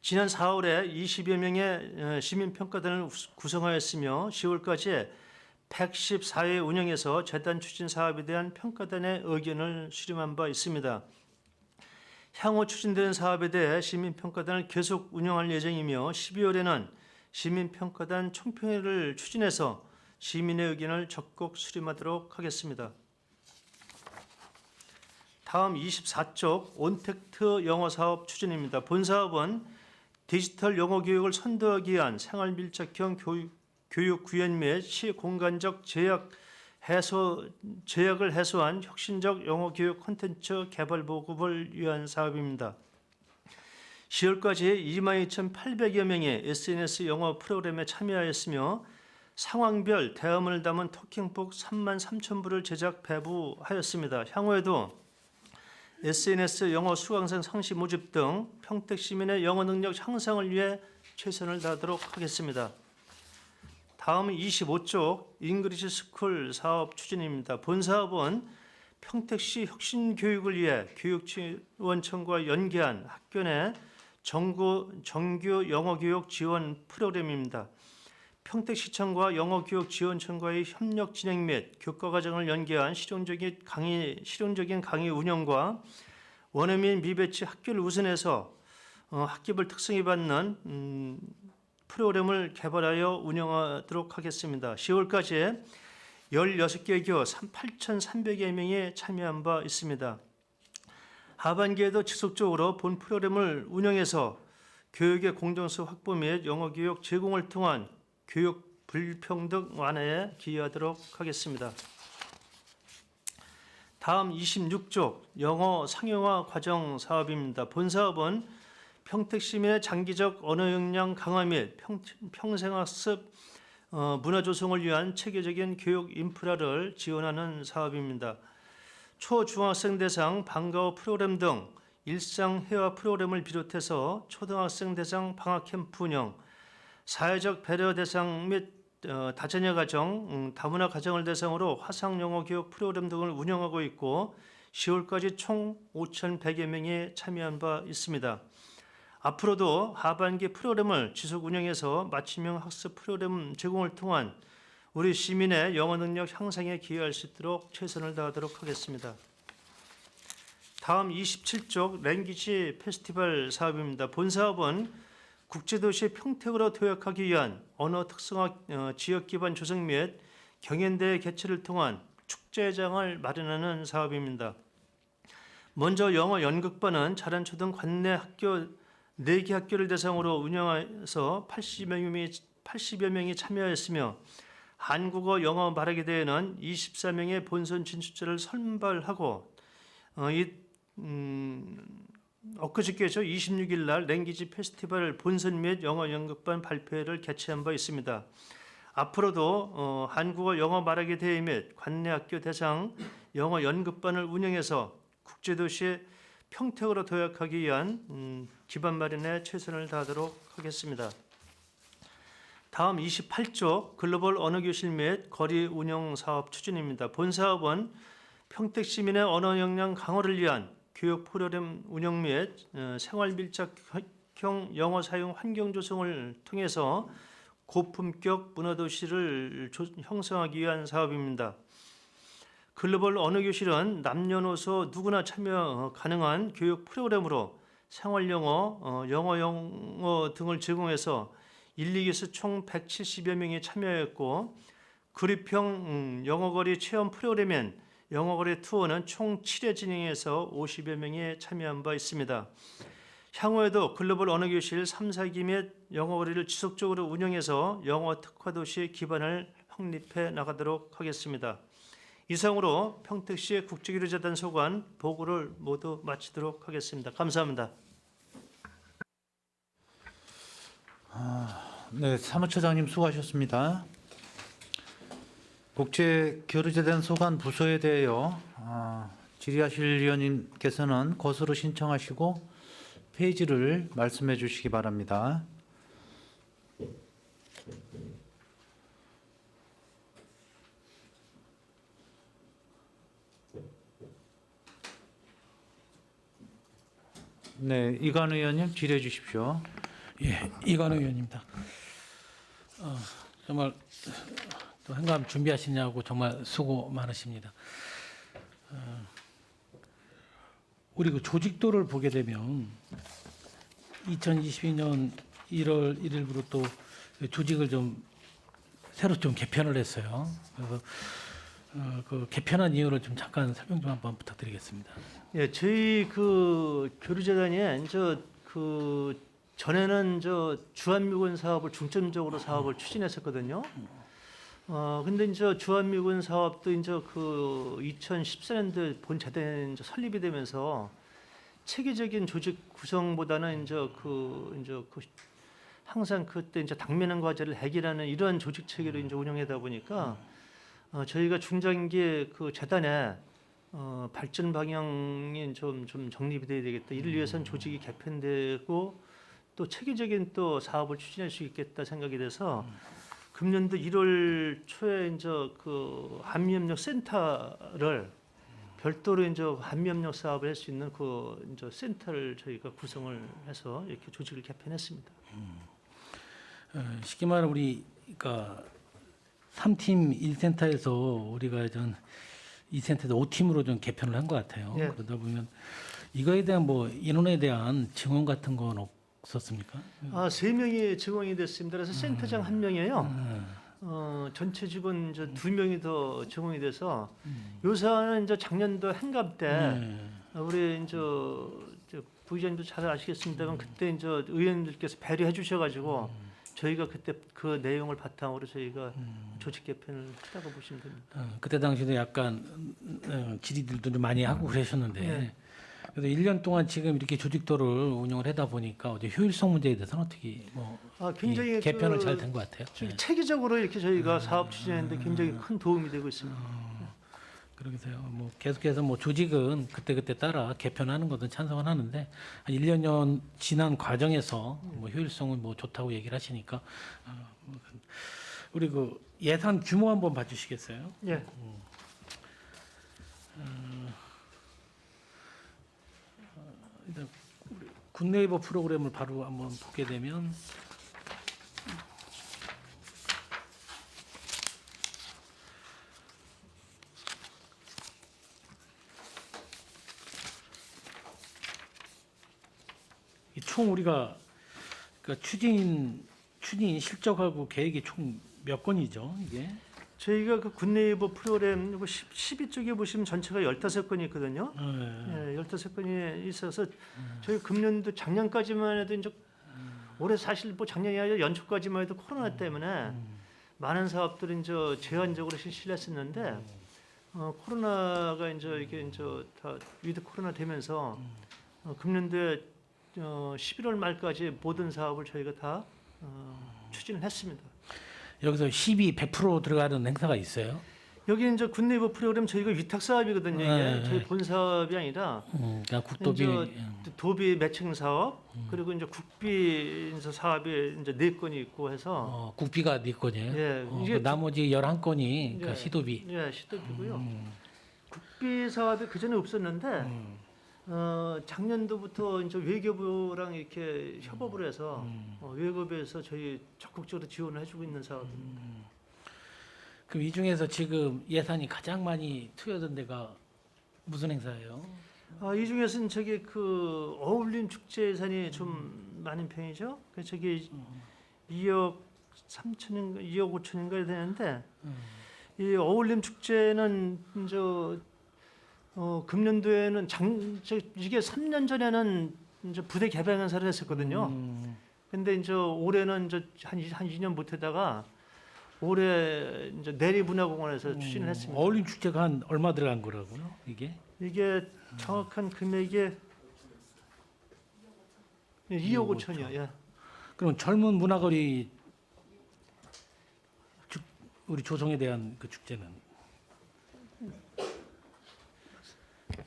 지난 4월에 20여 명의 시민평가단을 구성하였으며 10월까지 114회 운영해서 재단 추진 사업에 대한 평가단의 의견을 수렴한 바 있습니다. 향후 추진되는 사업에 대해 시민평가단을 계속 운영할 예정이며 12월에는 시민평가단 총평회를 추진해서 시민의 의견을 적극 수렴하도록 하겠습니다. 다음 24쪽 온택트 영어 사업 추진입니다. 본 사업은 디지털 영어 교육을 선도하기 위한 생활 밀착형 교육 구현 및 시공간적 제약을 해소한 혁신적 영어 교육 콘텐츠 개발 보급을 위한 사업입니다. 10월까지 22,800여 명의 SNS 영어 프로그램에 참여하였으며 상황별 대화문을 담은 토킹북 33,000부를 제작 배부하였습니다. 향후에도 SNS 영어 수강생 상시 모집 등 평택 시민의 영어 능력 향상을 위해 최선을 다하도록 하겠습니다. 다음은 25쪽 잉글리시 스쿨 사업 추진입니다. 본 사업은 평택시 혁신 교육을 위해 교육지원청과 연계한 학교 내 정규 영어 교육 지원 프로그램입니다. 평택시청과 영어교육 지원청과의 협력 진행 및 교과 과정을 연계한 실용적인 강의 운영과 원어민 미배치 학교를 우선해서 학기별 특성이 받는 프로그램을 개발하여 운영하도록 하겠습니다. 10월까지 16개 교 8,300여 명이 참여한 바 있습니다. 하반기에도 지속적으로 본 프로그램을 운영해서 교육의 공정성 확보 및 영어교육 제공을 통한 교육 불평등 완화에 기여하도록 하겠습니다. 다음 26쪽 영어 상용화 과정 사업입니다. 본 사업은 평택 시민의 장기적 언어 역량 강화 및 평생학습 문화 조성을 위한 체계적인 교육 인프라를 지원하는 사업입니다. 초중학생 대상 방과후 프로그램 등 일상 회화 프로그램을 비롯해서 초등학생 대상 방학 캠프 운영, 사회적 배려 대상 및 다자녀 가정, 다문화 가정을 대상으로 화상 영어 교육 프로그램 등을 운영하고 있고 10월까지 총 5,100여 명이 참여한 바 있습니다. 앞으로도 하반기 프로그램을 지속 운영해서 맞춤형 학습 프로그램 제공을 통한 우리 시민의 영어 능력 향상에 기여할 수 있도록 최선을 다하도록 하겠습니다. 다음 27쪽 랭귀지 페스티벌 사업입니다. 본 사업은 국제도시 평택으로 도약하기 위한 언어 특성화 지역 기반 조성 및 경연대회 개최를 통한 축제장을 마련하는 사업입니다. 먼저 영어 연극반은 자란초등 관내 학교 4개 학교를 대상으로 운영해서 80여 명이 참여하였으며 한국어 영어 말하기 대회는 24명의 본선 진출자를 선발하고 이 엊그저께죠. 26일 날 랭귀지 페스티벌 본선 및 영어 연극반 발표회를 개최한 바 있습니다. 앞으로도 한국어 영어 말하기 대회 및 관내 학교 대상 영어 연극반을 운영해서 국제도시의 평택으로 도약하기 위한 기반 마련에 최선을 다하도록 하겠습니다. 다음 28조 글로벌 언어교실 및 거리 운영 사업 추진입니다. 본 사업은 평택 시민의 언어 역량 강화를 위한 교육 프로그램 운영 및 생활 밀착형 영어 사용 환경 조성을 통해서 고품격 문화도시를 형성하기 위한 사업입니다. 글로벌 언어교실은 남녀노소 누구나 참여 가능한 교육 프로그램으로 생활영어, 영어 등을 제공해서 1, 2기에서 총 170여 명이 참여했고 그립형 영어거리 체험 프로그램인 영어거리 투어는 총 7회 진행해서 50여 명이 참여한 바 있습니다. 향후에도 글로벌 언어교실 3, 4기 및 영어거리를 지속적으로 운영해서 영어 특화도시의 기반을 확립해 나가도록 하겠습니다. 이상으로 평택시 국제교류재단 소관 보고를 모두 마치도록 하겠습니다. 감사합니다. 네, 사무처장님 수고하셨습니다. 국제교류재단 소관 부서에 대하여 질의하실 위원님께서는 거수로 신청하시고 페이지를 말씀해 주시기 바랍니다. 네, 이관 의원님 질의해 주십시오. 예, 이관우 의원입니다. 정말 또 한가함 준비하시냐고 정말 수고 많으십니다. 우리 그 조직도를 보게 되면 2022년 1월 1일부로 또 조직을 좀 새로 좀 개편을 했어요. 그래서 그 개편한 이유를 좀 잠깐 설명 좀 한번 부탁드리겠습니다. 예, 저희 그 교류재단이 전에는 주한미군 사업을 중점적으로 사업을 추진했었거든요. 근데 이제 주한미군 사업도 이제 그 2014년도에 본 재단이 이제 설립이 되면서 체계적인 조직 구성보다는 이제 항상 그때 이제 당면한 과제를 해결하는 이러한 조직 체계로 이제 운영하다 보니까 저희가 중장기 그 재단에 발전 방향이 좀 정립이 돼야 되겠다. 이를 위해서는 조직이 개편되고 또 체계적인 또 사업을 추진할 수 있겠다 생각이 돼서 금년도 1월 초에 이제 그 한미협력 센터를 별도로 이제 한미협력 사업을 할 수 있는 그 이제 센터를 저희가 구성을 해서 이렇게 조직을 개편했습니다. 쉽게 말하면 우리 그러니까 3팀 1센터에서 우리가 전 2센터에서 5팀으로 좀 개편을 한 것 같아요. 예. 그러다 보면 이거에 대한 뭐 인원에 대한 증원 같은 건 없었습니까? 3명이 증원이 됐습니다. 그래서 센터장 1명이에요. 전체 직원 이제 2명이 더 증원이 돼서 요사는 이제 작년도 한갑 때 우리 이제 부의장님도 잘 아시겠습니다만 그때 이제 의원님들께서 배려해 주셔가지고 저희가 그때 그 내용을 바탕으로 저희가 조직 개편을 했다고 보시면 됩니다. 그때 당시도 약간 질의들도 좀 많이 하고 그러셨는데 네. 그래서 1년 동안 지금 이렇게 조직도를 운영을 하다 보니까 어제 효율성 문제에 대해서는 어떻게 뭐 굉장히 개편은 잘 된 것 같아요. 네. 체계적으로 이렇게 저희가 사업 추진하는데 굉장히 큰 도움이 되고 있습니다. 그러게요. 뭐 계속해서 뭐 조직은 그때 따라 개편하는 것은 찬성은 하는데 한 1년 지난 과정에서 뭐 효율성은 뭐 좋다고 얘기를 하시니까 우리 그 예산 규모 한번 봐주시겠어요? 예. 일단 우리 굿네이버 프로그램을 바로 한번 보게 되면 이 총 우리가 그러니까 추진 실적하고 계획이 총 몇 건이죠 이게? 저희가 그 굿네이버 프로그램 12쪽에 보시면 전체가 15건이 있거든요. 네. 예, 15건이 있어서 저희 금년도 작년까지만 해도 이제 올해 사실 뭐 작년이 아니라 연초까지만 해도 코로나 때문에 많은 사업들이 이제 제한적으로 실시를 했었는데 코로나가 이제 이게 이제 다 위드 코로나 되면서 금년도에 11월 말까지 모든 사업을 저희가 다 추진을 했습니다. 여기서 100% 들어가는 행사가 있어요. 여기 이제 굿네이버 프로그램 저희가 위탁 사업이거든요. 이게 네, 저희 본 사업이 아니라 그러니까 국도비 이제 도비 매칭 사업 그리고 이제 국비 이제 사업이 이제 4건이 있고 해서 국비가 네 건이에요. 예, 그 이게 나머지 11건이 그러니까 예. 시도비. 예, 시도비고요. 국비 사업이 그 전에 없었는데 작년도부터 이제 외교부랑 이렇게 협업을 해서 외교부에서 저희 적극적으로 지원을 해주고 있는 사업입니다. 그럼 이 중에서 지금 예산이 가장 많이 투여된 데가 무슨 행사예요? 이 중에서는 저기 그 어울림 축제 예산이 좀 많은 편이죠. 그 저기 2억 3천인가 2억 5천인가 되는데 이 어울림 축제는 금년도에는 이게 3년 전에는 이제 부대 개방 행사를 했었거든요. 근데 이제 올해는 이제 한 2년 못 하다가 올해 이제 내리문화공원에서 추진을 했습니다. 어울림 축제가 한 얼마 들어간 거라고요? 이게 정확한 금액이 2억 5천이요. 예. 그럼 젊은 문화거리 우리 조성에 대한 그 축제는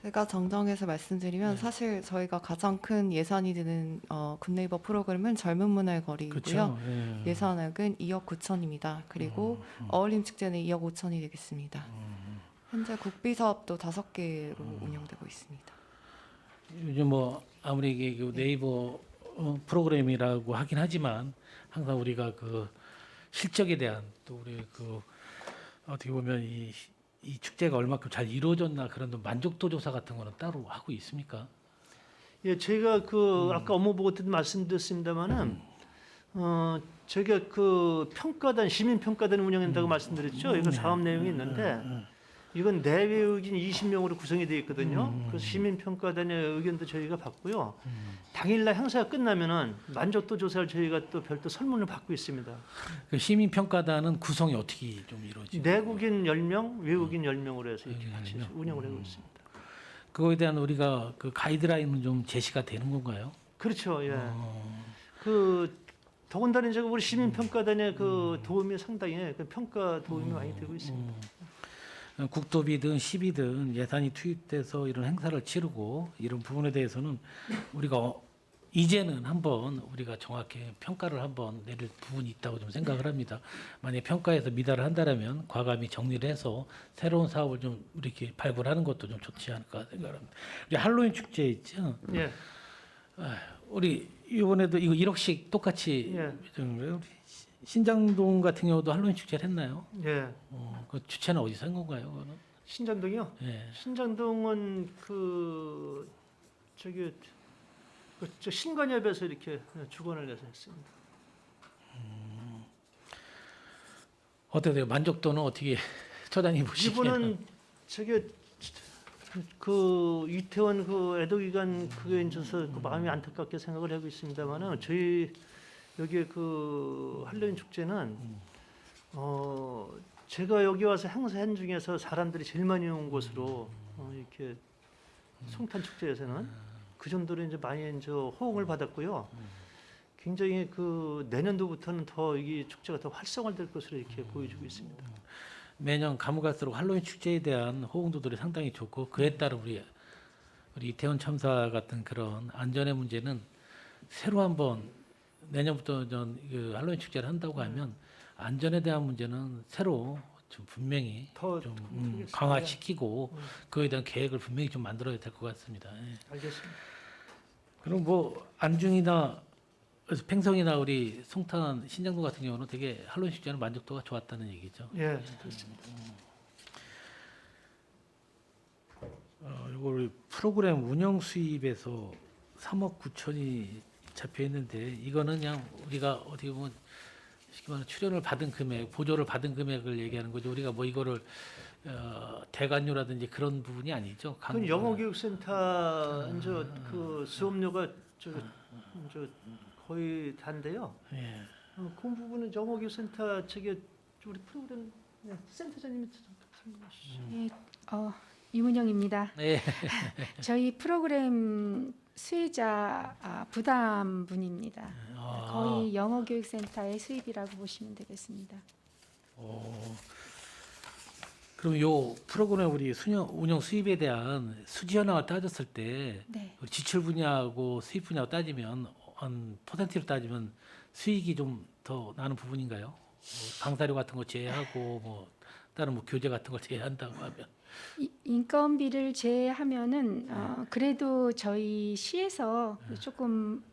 제가 정정해서 말씀드리면 사실 저희가 가장 큰 예산이 드는 굿네이버 프로그램은 젊은 문화의 거리이고요. 그렇죠. 예산액은 2억 9천입니다. 그리고 어울림 축제는 2억 5천이 되겠습니다. 현재 국비 사업도 5개로 운영되고 있습니다. 요즘 뭐 아무리 이게 그 네이버 프로그램이라고 하긴 하지만 항상 우리가 그 실적에 대한 또 우리 그 어떻게 보면 이 축제가 얼마큼 잘 이루어졌나 그런 만족도 조사 같은 거는 따로 하고 있습니까? 예, 저희가 그 아까 업무 보고 때도 말씀드렸습니다만은 저희가 그 평가단 시민 평가단 운영한다고 말씀드렸죠. 이거 사업 내용이 있는데 이건 내외 의견 20명으로 구성이 되어 있거든요. 그래서 시민 평가단의 의견도 저희가 받고요. 당일날 행사가 끝나면은 만족도 조사를 저희가 또 별도 설문을 받고 있습니다. 그 시민 평가단은 구성이 어떻게 좀 이루어지죠? 내국인 10명, 외국인 10명으로 해서 이렇게 같이 운영을 하고 있습니다. 그거에 대한 우리가 그 가이드라인은 좀 제시가 되는 건가요? 그렇죠. 예. 그 더군다나 이제 우리 시민 평가단의 그 도움이 상당히 그 평가 도움이 많이 되고 있습니다. 국도비든 시비든 예산이 투입돼서 이런 행사를 치르고 이런 부분에 대해서는 우리가 이제는 한번 우리가 정확히 평가를 한번 내릴 부분이 있다고 좀 생각을 합니다. 만약 평가에서 미달을 한다면 과감히 정리를 해서 새로운 사업을 좀 이렇게 발굴하는 것도 좀 좋지 않을까 생각합니다. 우리 할로윈 축제 있죠? 예. 우리 이번에도 이거 1억씩 똑같이 예. 우리 신장동 같은 경우도 할로윈 축제를 했나요? 예. 그 주체는 어디서 한 건가요? 그거는? 신장동이요? 예. 신장동은 그 저기 저 신관협에서 이렇게 주관을 내서 했습니다. 어때요? 만족도는 어떻게 처장님 보시기에는? 이분은 저기 그 이태원 그 애도기간 그게 있어서 그 마음이 안타깝게 생각을 하고 있습니다만은 저희 여기 그 할로윈 축제는 제가 여기 와서 행사한 중에서 사람들이 제일 많이 온 곳으로 이렇게 송탄 축제에서는 그 정도로 이제 많이 이제 호응을 받았고요. 굉장히 그 내년도부터는 더 이 축제가 더 활성화될 것으로 이렇게 보여주고 있습니다. 매년 가면 갈수록 할로윈 축제에 대한 호응도들이 상당히 좋고 그에 따른 우리 이태원 참사 같은 그런 안전의 문제는 새로 한번 내년부터 그 할로윈 축제를 한다고 하면 안전에 대한 문제는 새로 좀 분명히 더 좀 크겠습니다. 강화시키고 그에 대한 계획을 분명히 좀 만들어야 될 것 같습니다. 예. 알겠습니다. 그럼 뭐 안중이나 팽성이나 우리 송탄 신장동 같은 경우는 되게 할로윈 축제는 만족도가 좋았다는 얘기죠. 예, 그렇습니다. 이걸 프로그램 운영 수입에서 3억 9천이 잡혀 있는데 이거는 그냥 우리가 어떻게 보면 쉽게 말하면 출연을 받은 금액, 보조를 받은 금액을 얘기하는 거죠. 우리가 뭐 이거를 대관료라든지 그런 부분이 아니죠. 그건 영어교육센터 이제 그 수업료가 저 거의 단데요. 예. 그 부분은 영어교육센터 측에 우리 프로그램 센터장님이 예, 이문영입니다. 네. 저희 프로그램 수혜자 부담분입니다. 거의 영어교육센터의 수입이라고 보시면 되겠습니다. 그럼 요 프로그램 우리 운영 수입에 대한 수지 현황을 따졌을 때 네. 우리 지출 분야하고 수입 분야하고 따지면 한 퍼센트로 따지면 수익이 좀 더 나는 부분인가요? 뭐 강사료 같은 거 제외하고 뭐 다른 뭐 교재 같은 걸 제외한다고 하면 인건비를 제외하면은 그래도 저희 시에서 조금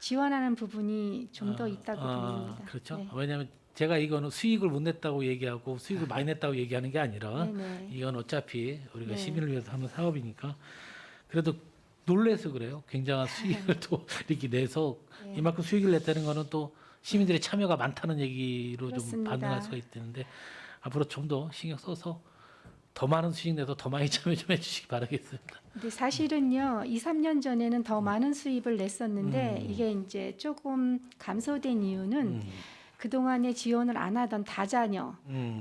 지원하는 부분이 좀 더 있다고 보입니다. 그렇죠. 네. 왜냐하면 제가 이거는 수익을 못 냈다고 얘기하고 수익을 많이 냈다고 얘기하는 게 아니라 네네. 이건 어차피 우리가 네. 시민을 위해서 하는 사업이니까 그래도 놀래서 그래요. 굉장한 수익을 또 이렇게 내서 네. 이만큼 수익을 냈다는 거는 또 시민들의 참여가 많다는 얘기로 좀 그렇습니다. 반응할 수가 있는데 앞으로 좀 더 신경 써서 더 많은 수익 내서 더 많이 참여 좀 해주시기 바라겠습니다. 근데 사실은요, 2, 3년 전에는 더 많은 수입을 냈었는데 이게 이제 조금 감소된 이유는 그동안에 지원을 안 하던 다자녀,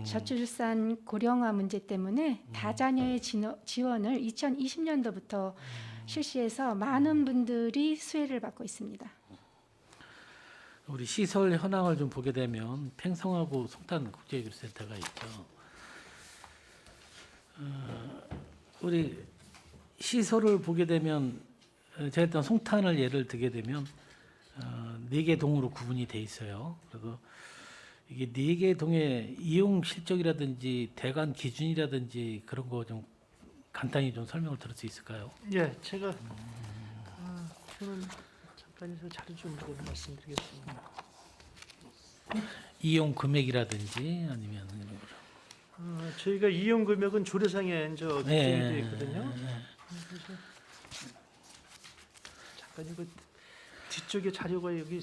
저출산 고령화 문제 때문에 다자녀의 지원을 2020년도부터 실시해서 많은 분들이 수혜를 받고 있습니다. 우리 시설 현황을 좀 보게 되면 팽성하고 송탄 국제교류센터가 있죠. 우리 시설을 보게 되면 제가 일단 송탄을 예를 들게 되면 4개 동으로 구분이 돼 있어요. 그래서 이게 4개 동의 이용 실적이라든지 대관 기준이라든지 그런 거 좀 간단히 좀 설명을 들을 수 있을까요? 예, 제가 저는 잠깐 자료 좀 보고 말씀드리겠습니다. 이용 금액이라든지 아니면 이런 거. 저희가 이용 금액은 조례상에 이제 규정이 되어 있거든요. 그래서 잠깐 이거 뒤쪽에 자료가 여기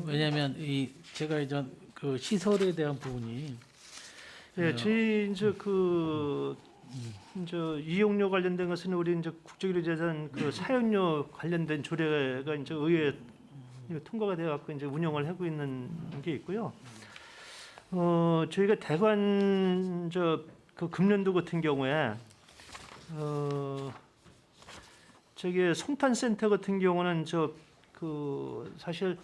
왜냐하면 이 제가 이제 그 시설에 대한 부분이 예, 저희 이제 이제 이용료 관련된 것은 우리 이제 국제교류재단 그 사용료 관련된 조례가 이제 의회에 통과가 되어 갖고 이제 운영을 하고 있는 게 있고요. 저희가 대관 그 금년도 같은 경우에 저기 송탄센터 같은 경우는 사실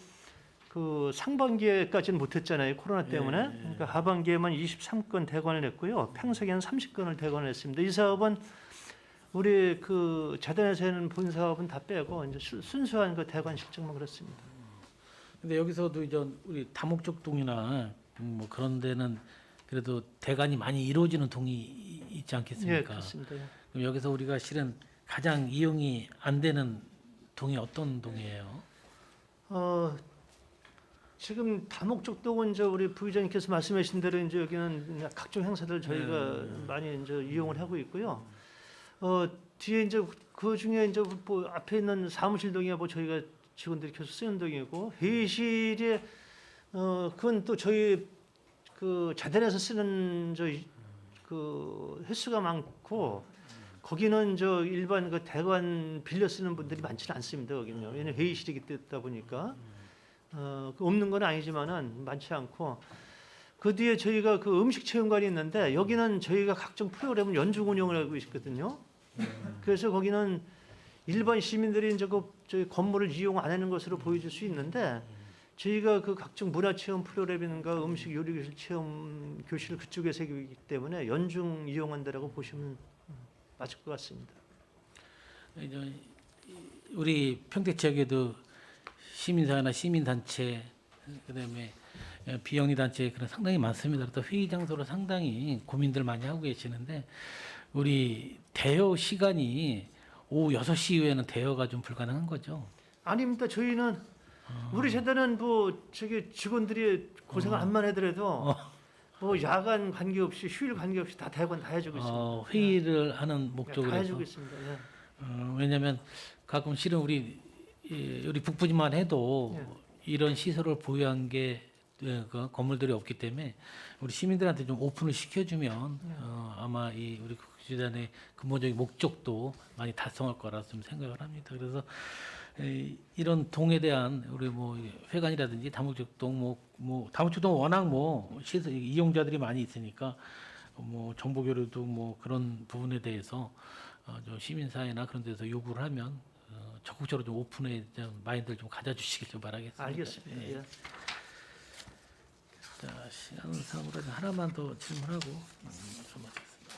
그 상반기에까지는 못했잖아요, 코로나 때문에. 그러니까 하반기에만 23건 대관을 했고요, 평소에는 30건을 대관을 했습니다. 이 사업은 우리 그 재단에서는 본 사업은 다 빼고 이제 순수한 그 대관 실적만 그렇습니다. 근데 여기서도 이제 우리 다목적동이나 뭐 그런 데는 그래도 대관이 많이 이루어지는 동이 있지 않겠습니까? 예, 그렇습니다. 예. 그럼 여기서 우리가 실은 가장 이용이 안 되는 동이 어떤 동이에요? 지금 다목적동은 이제 우리 부의장님께서 말씀하신 대로 이제 여기는 각종 행사들 저희가 많이 이제 이용을 하고 있고요. 뒤에 이제 그 중에 이제 뭐 앞에 있는 사무실동이야 뭐 저희가 직원들이 계속 쓰는 동이고, 회의실에 그건 또 저희 그 재단에서 쓰는 그 횟수가 많고, 거기는 일반 그 대관 빌려 쓰는 분들이 많지는 않습니다. 거기는요. 왜냐면 회의실이기 때문에 보니까 없는 건 아니지만은 많지 않고, 그 뒤에 저희가 그 음식 체험관이 있는데 여기는 저희가 각종 프로그램을 연중 운영을 하고 있거든요. 그래서 거기는 일반 시민들이 이제 저희 건물을 이용 안 하는 것으로 보여줄 수 있는데, 저희가 그 각종 문화 체험 프로그램인가 음식 요리 교실 체험 교실을 그쪽에서 하기 때문에 연중 이용한다라고 보시면 맞을 것 같습니다. 이제 우리 평택 지역에도 시민사회나 시민단체, 그다음에 비영리 단체 그런 상당히 많습니다. 또 회의 장소로 상당히 고민들 많이 하고 계시는데, 우리 대여 시간이 오후 6시 이후에는 대여가 좀 불가능한 거죠? 아닙니다. 저희는 우리 재단은 뭐 저기 직원들이 고생을 안만 하더라도 뭐 야간 관계없이 휴일 관계없이 다 대관 다 해주고 있습니다. 회의를 하는 다 목적으로 해주고 해서. 있습니다. 예. 왜냐하면 가끔 실은 우리 북부지만 해도 이런 시설을 보유한 게 그 건물들이 없기 때문에 우리 시민들한테 좀 오픈을 시켜주면 아마 이 우리 국제재단의 근본적인 목적도 많이 달성할 거라 좀 생각을 합니다. 그래서 이런 동에 대한 우리 뭐 회관이라든지 다목적동 뭐 다목적동 워낙 뭐 시설 이용자들이 많이 있으니까 뭐 정보 교류도 뭐 그런 부분에 대해서 좀 시민사회나 그런 데서 요구를 하면 적극적으로 좀 오픈에 대한 마인드를 좀 가져주시길 좀 바라겠습니다. 알겠습니다. 예. 예. 자, 시간상으로 하나만 더 질문하고 좀 하겠습니다.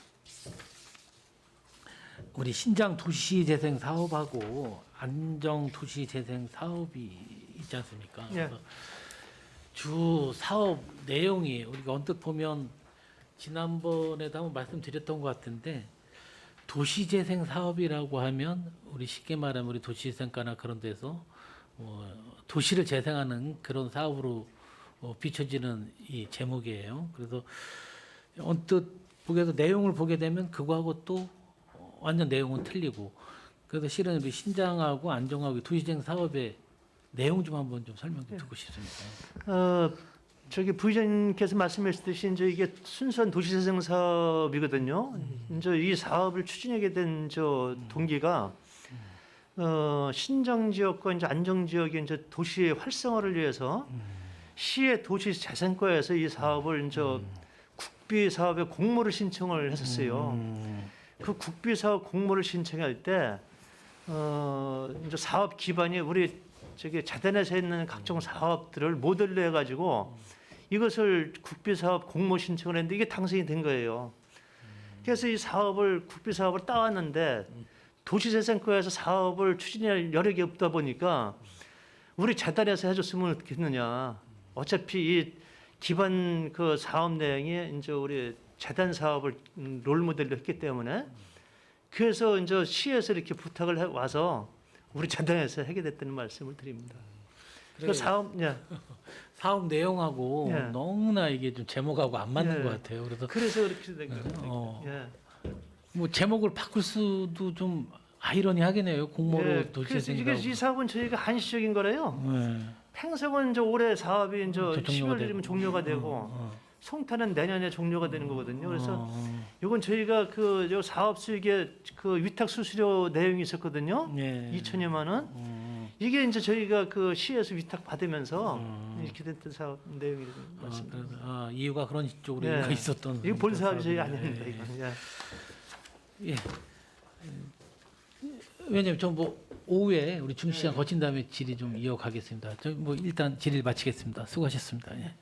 우리 신장 도시재생 사업하고 안정 도시재생 사업이 있지 않습니까? 예. 그래서 주 사업 내용이 우리가 언뜻 보면 지난번에도 한번 말씀드렸던 것 같은데 도시재생 사업이라고 하면 우리 쉽게 말하면 우리 도시재생과나 그런 데서 도시를 재생하는 그런 사업으로 비춰지는 이 제목이에요. 그래서 언뜻 보게도 내용을 보게 되면 그거하고 또 완전 내용은 틀리고 그래서 실은 우리 신장하고 안정하고 도시재생 사업의 내용 좀 한번 좀 설명 좀 듣고 싶습니다. 저기 부의장님께서 말씀하셨듯이 이제 이게 순수한 도시재생 사업이거든요. 이제 이 사업을 추진하게 된 저 동기가 신정 지역과 이제 안정 지역의 이제 도시의 활성화를 위해서 시의 도시재생과에서 이 사업을 이제 국비 사업에 공모를 신청을 했었어요. 그 국비 사업 공모를 신청할 때 이제 사업 기반이 우리 저기 재단에서 있는 각종 사업들을 모델로 해가지고 이것을 국비 사업 공모 신청을 했는데 이게 당선이 된 거예요. 그래서 이 사업을 국비 사업을 따왔는데 도시재생과에서 사업을 추진할 여력이 없다 보니까 우리 재단에서 해줬으면 어떻겠느냐. 어차피 이 기반 그 사업 내용이 이제 우리 재단 사업을 롤 모델로 했기 때문에 그래서 이제 시에서 이렇게 부탁을 해 와서 우리 재단에서 하게 됐다는 말씀을 드립니다. 그 사업, 예. 사업 내용하고 예. 너무나 이게 좀 제목하고 안 맞는 예. 것 같아요. 그래서 그래서 그렇게 된 거예요. 어. 예. 뭐 제목을 바꿀 수도 좀 아이러니하겠네요. 공모로 예. 그래서 도시재생 이게 이 사업. 사업은 저희가 한시적인 거래요. 네. 팽성은 이제 올해 사업이 이제 종료가 10월 되고. 되면 종료가 되고 송탄은 내년에 종료가 되는 거거든요. 그래서 이건 저희가 그 요 사업 수익의 그 위탁 수수료 내용이 있었거든요. 예. 2천여만 원. 이게 이제 저희가 그 시에서 위탁 받으면서 이렇게 됐던 사업 내용이 맞습니다. 그래서, 이유가 그런 쪽으로 예. 이유가 있었던. 이거 본 사업이 저희 사업이네. 아닙니다. 이건. 예. 예. 왜냐면 좀 뭐 오후에 우리 중시간 거친 다음에 질의 좀 이어가겠습니다. 저 뭐 일단 질의 마치겠습니다. 수고하셨습니다. 예.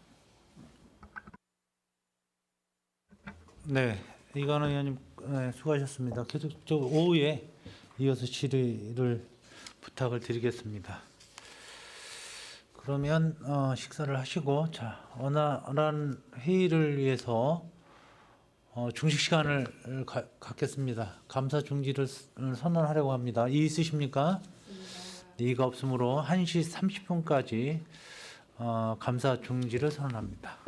네, 이관원 의원님 수고하셨습니다. 계속 저 오후에 이어서 질의를 부탁을 드리겠습니다. 그러면 식사를 하시고 자 원활한 회의를 위해서 중식 시간을 갖겠습니다. 감사 중지를 선언하려고 합니다. 이의 있으십니까? 이의가 없으므로 1시 30분까지 감사 중지를 선언합니다.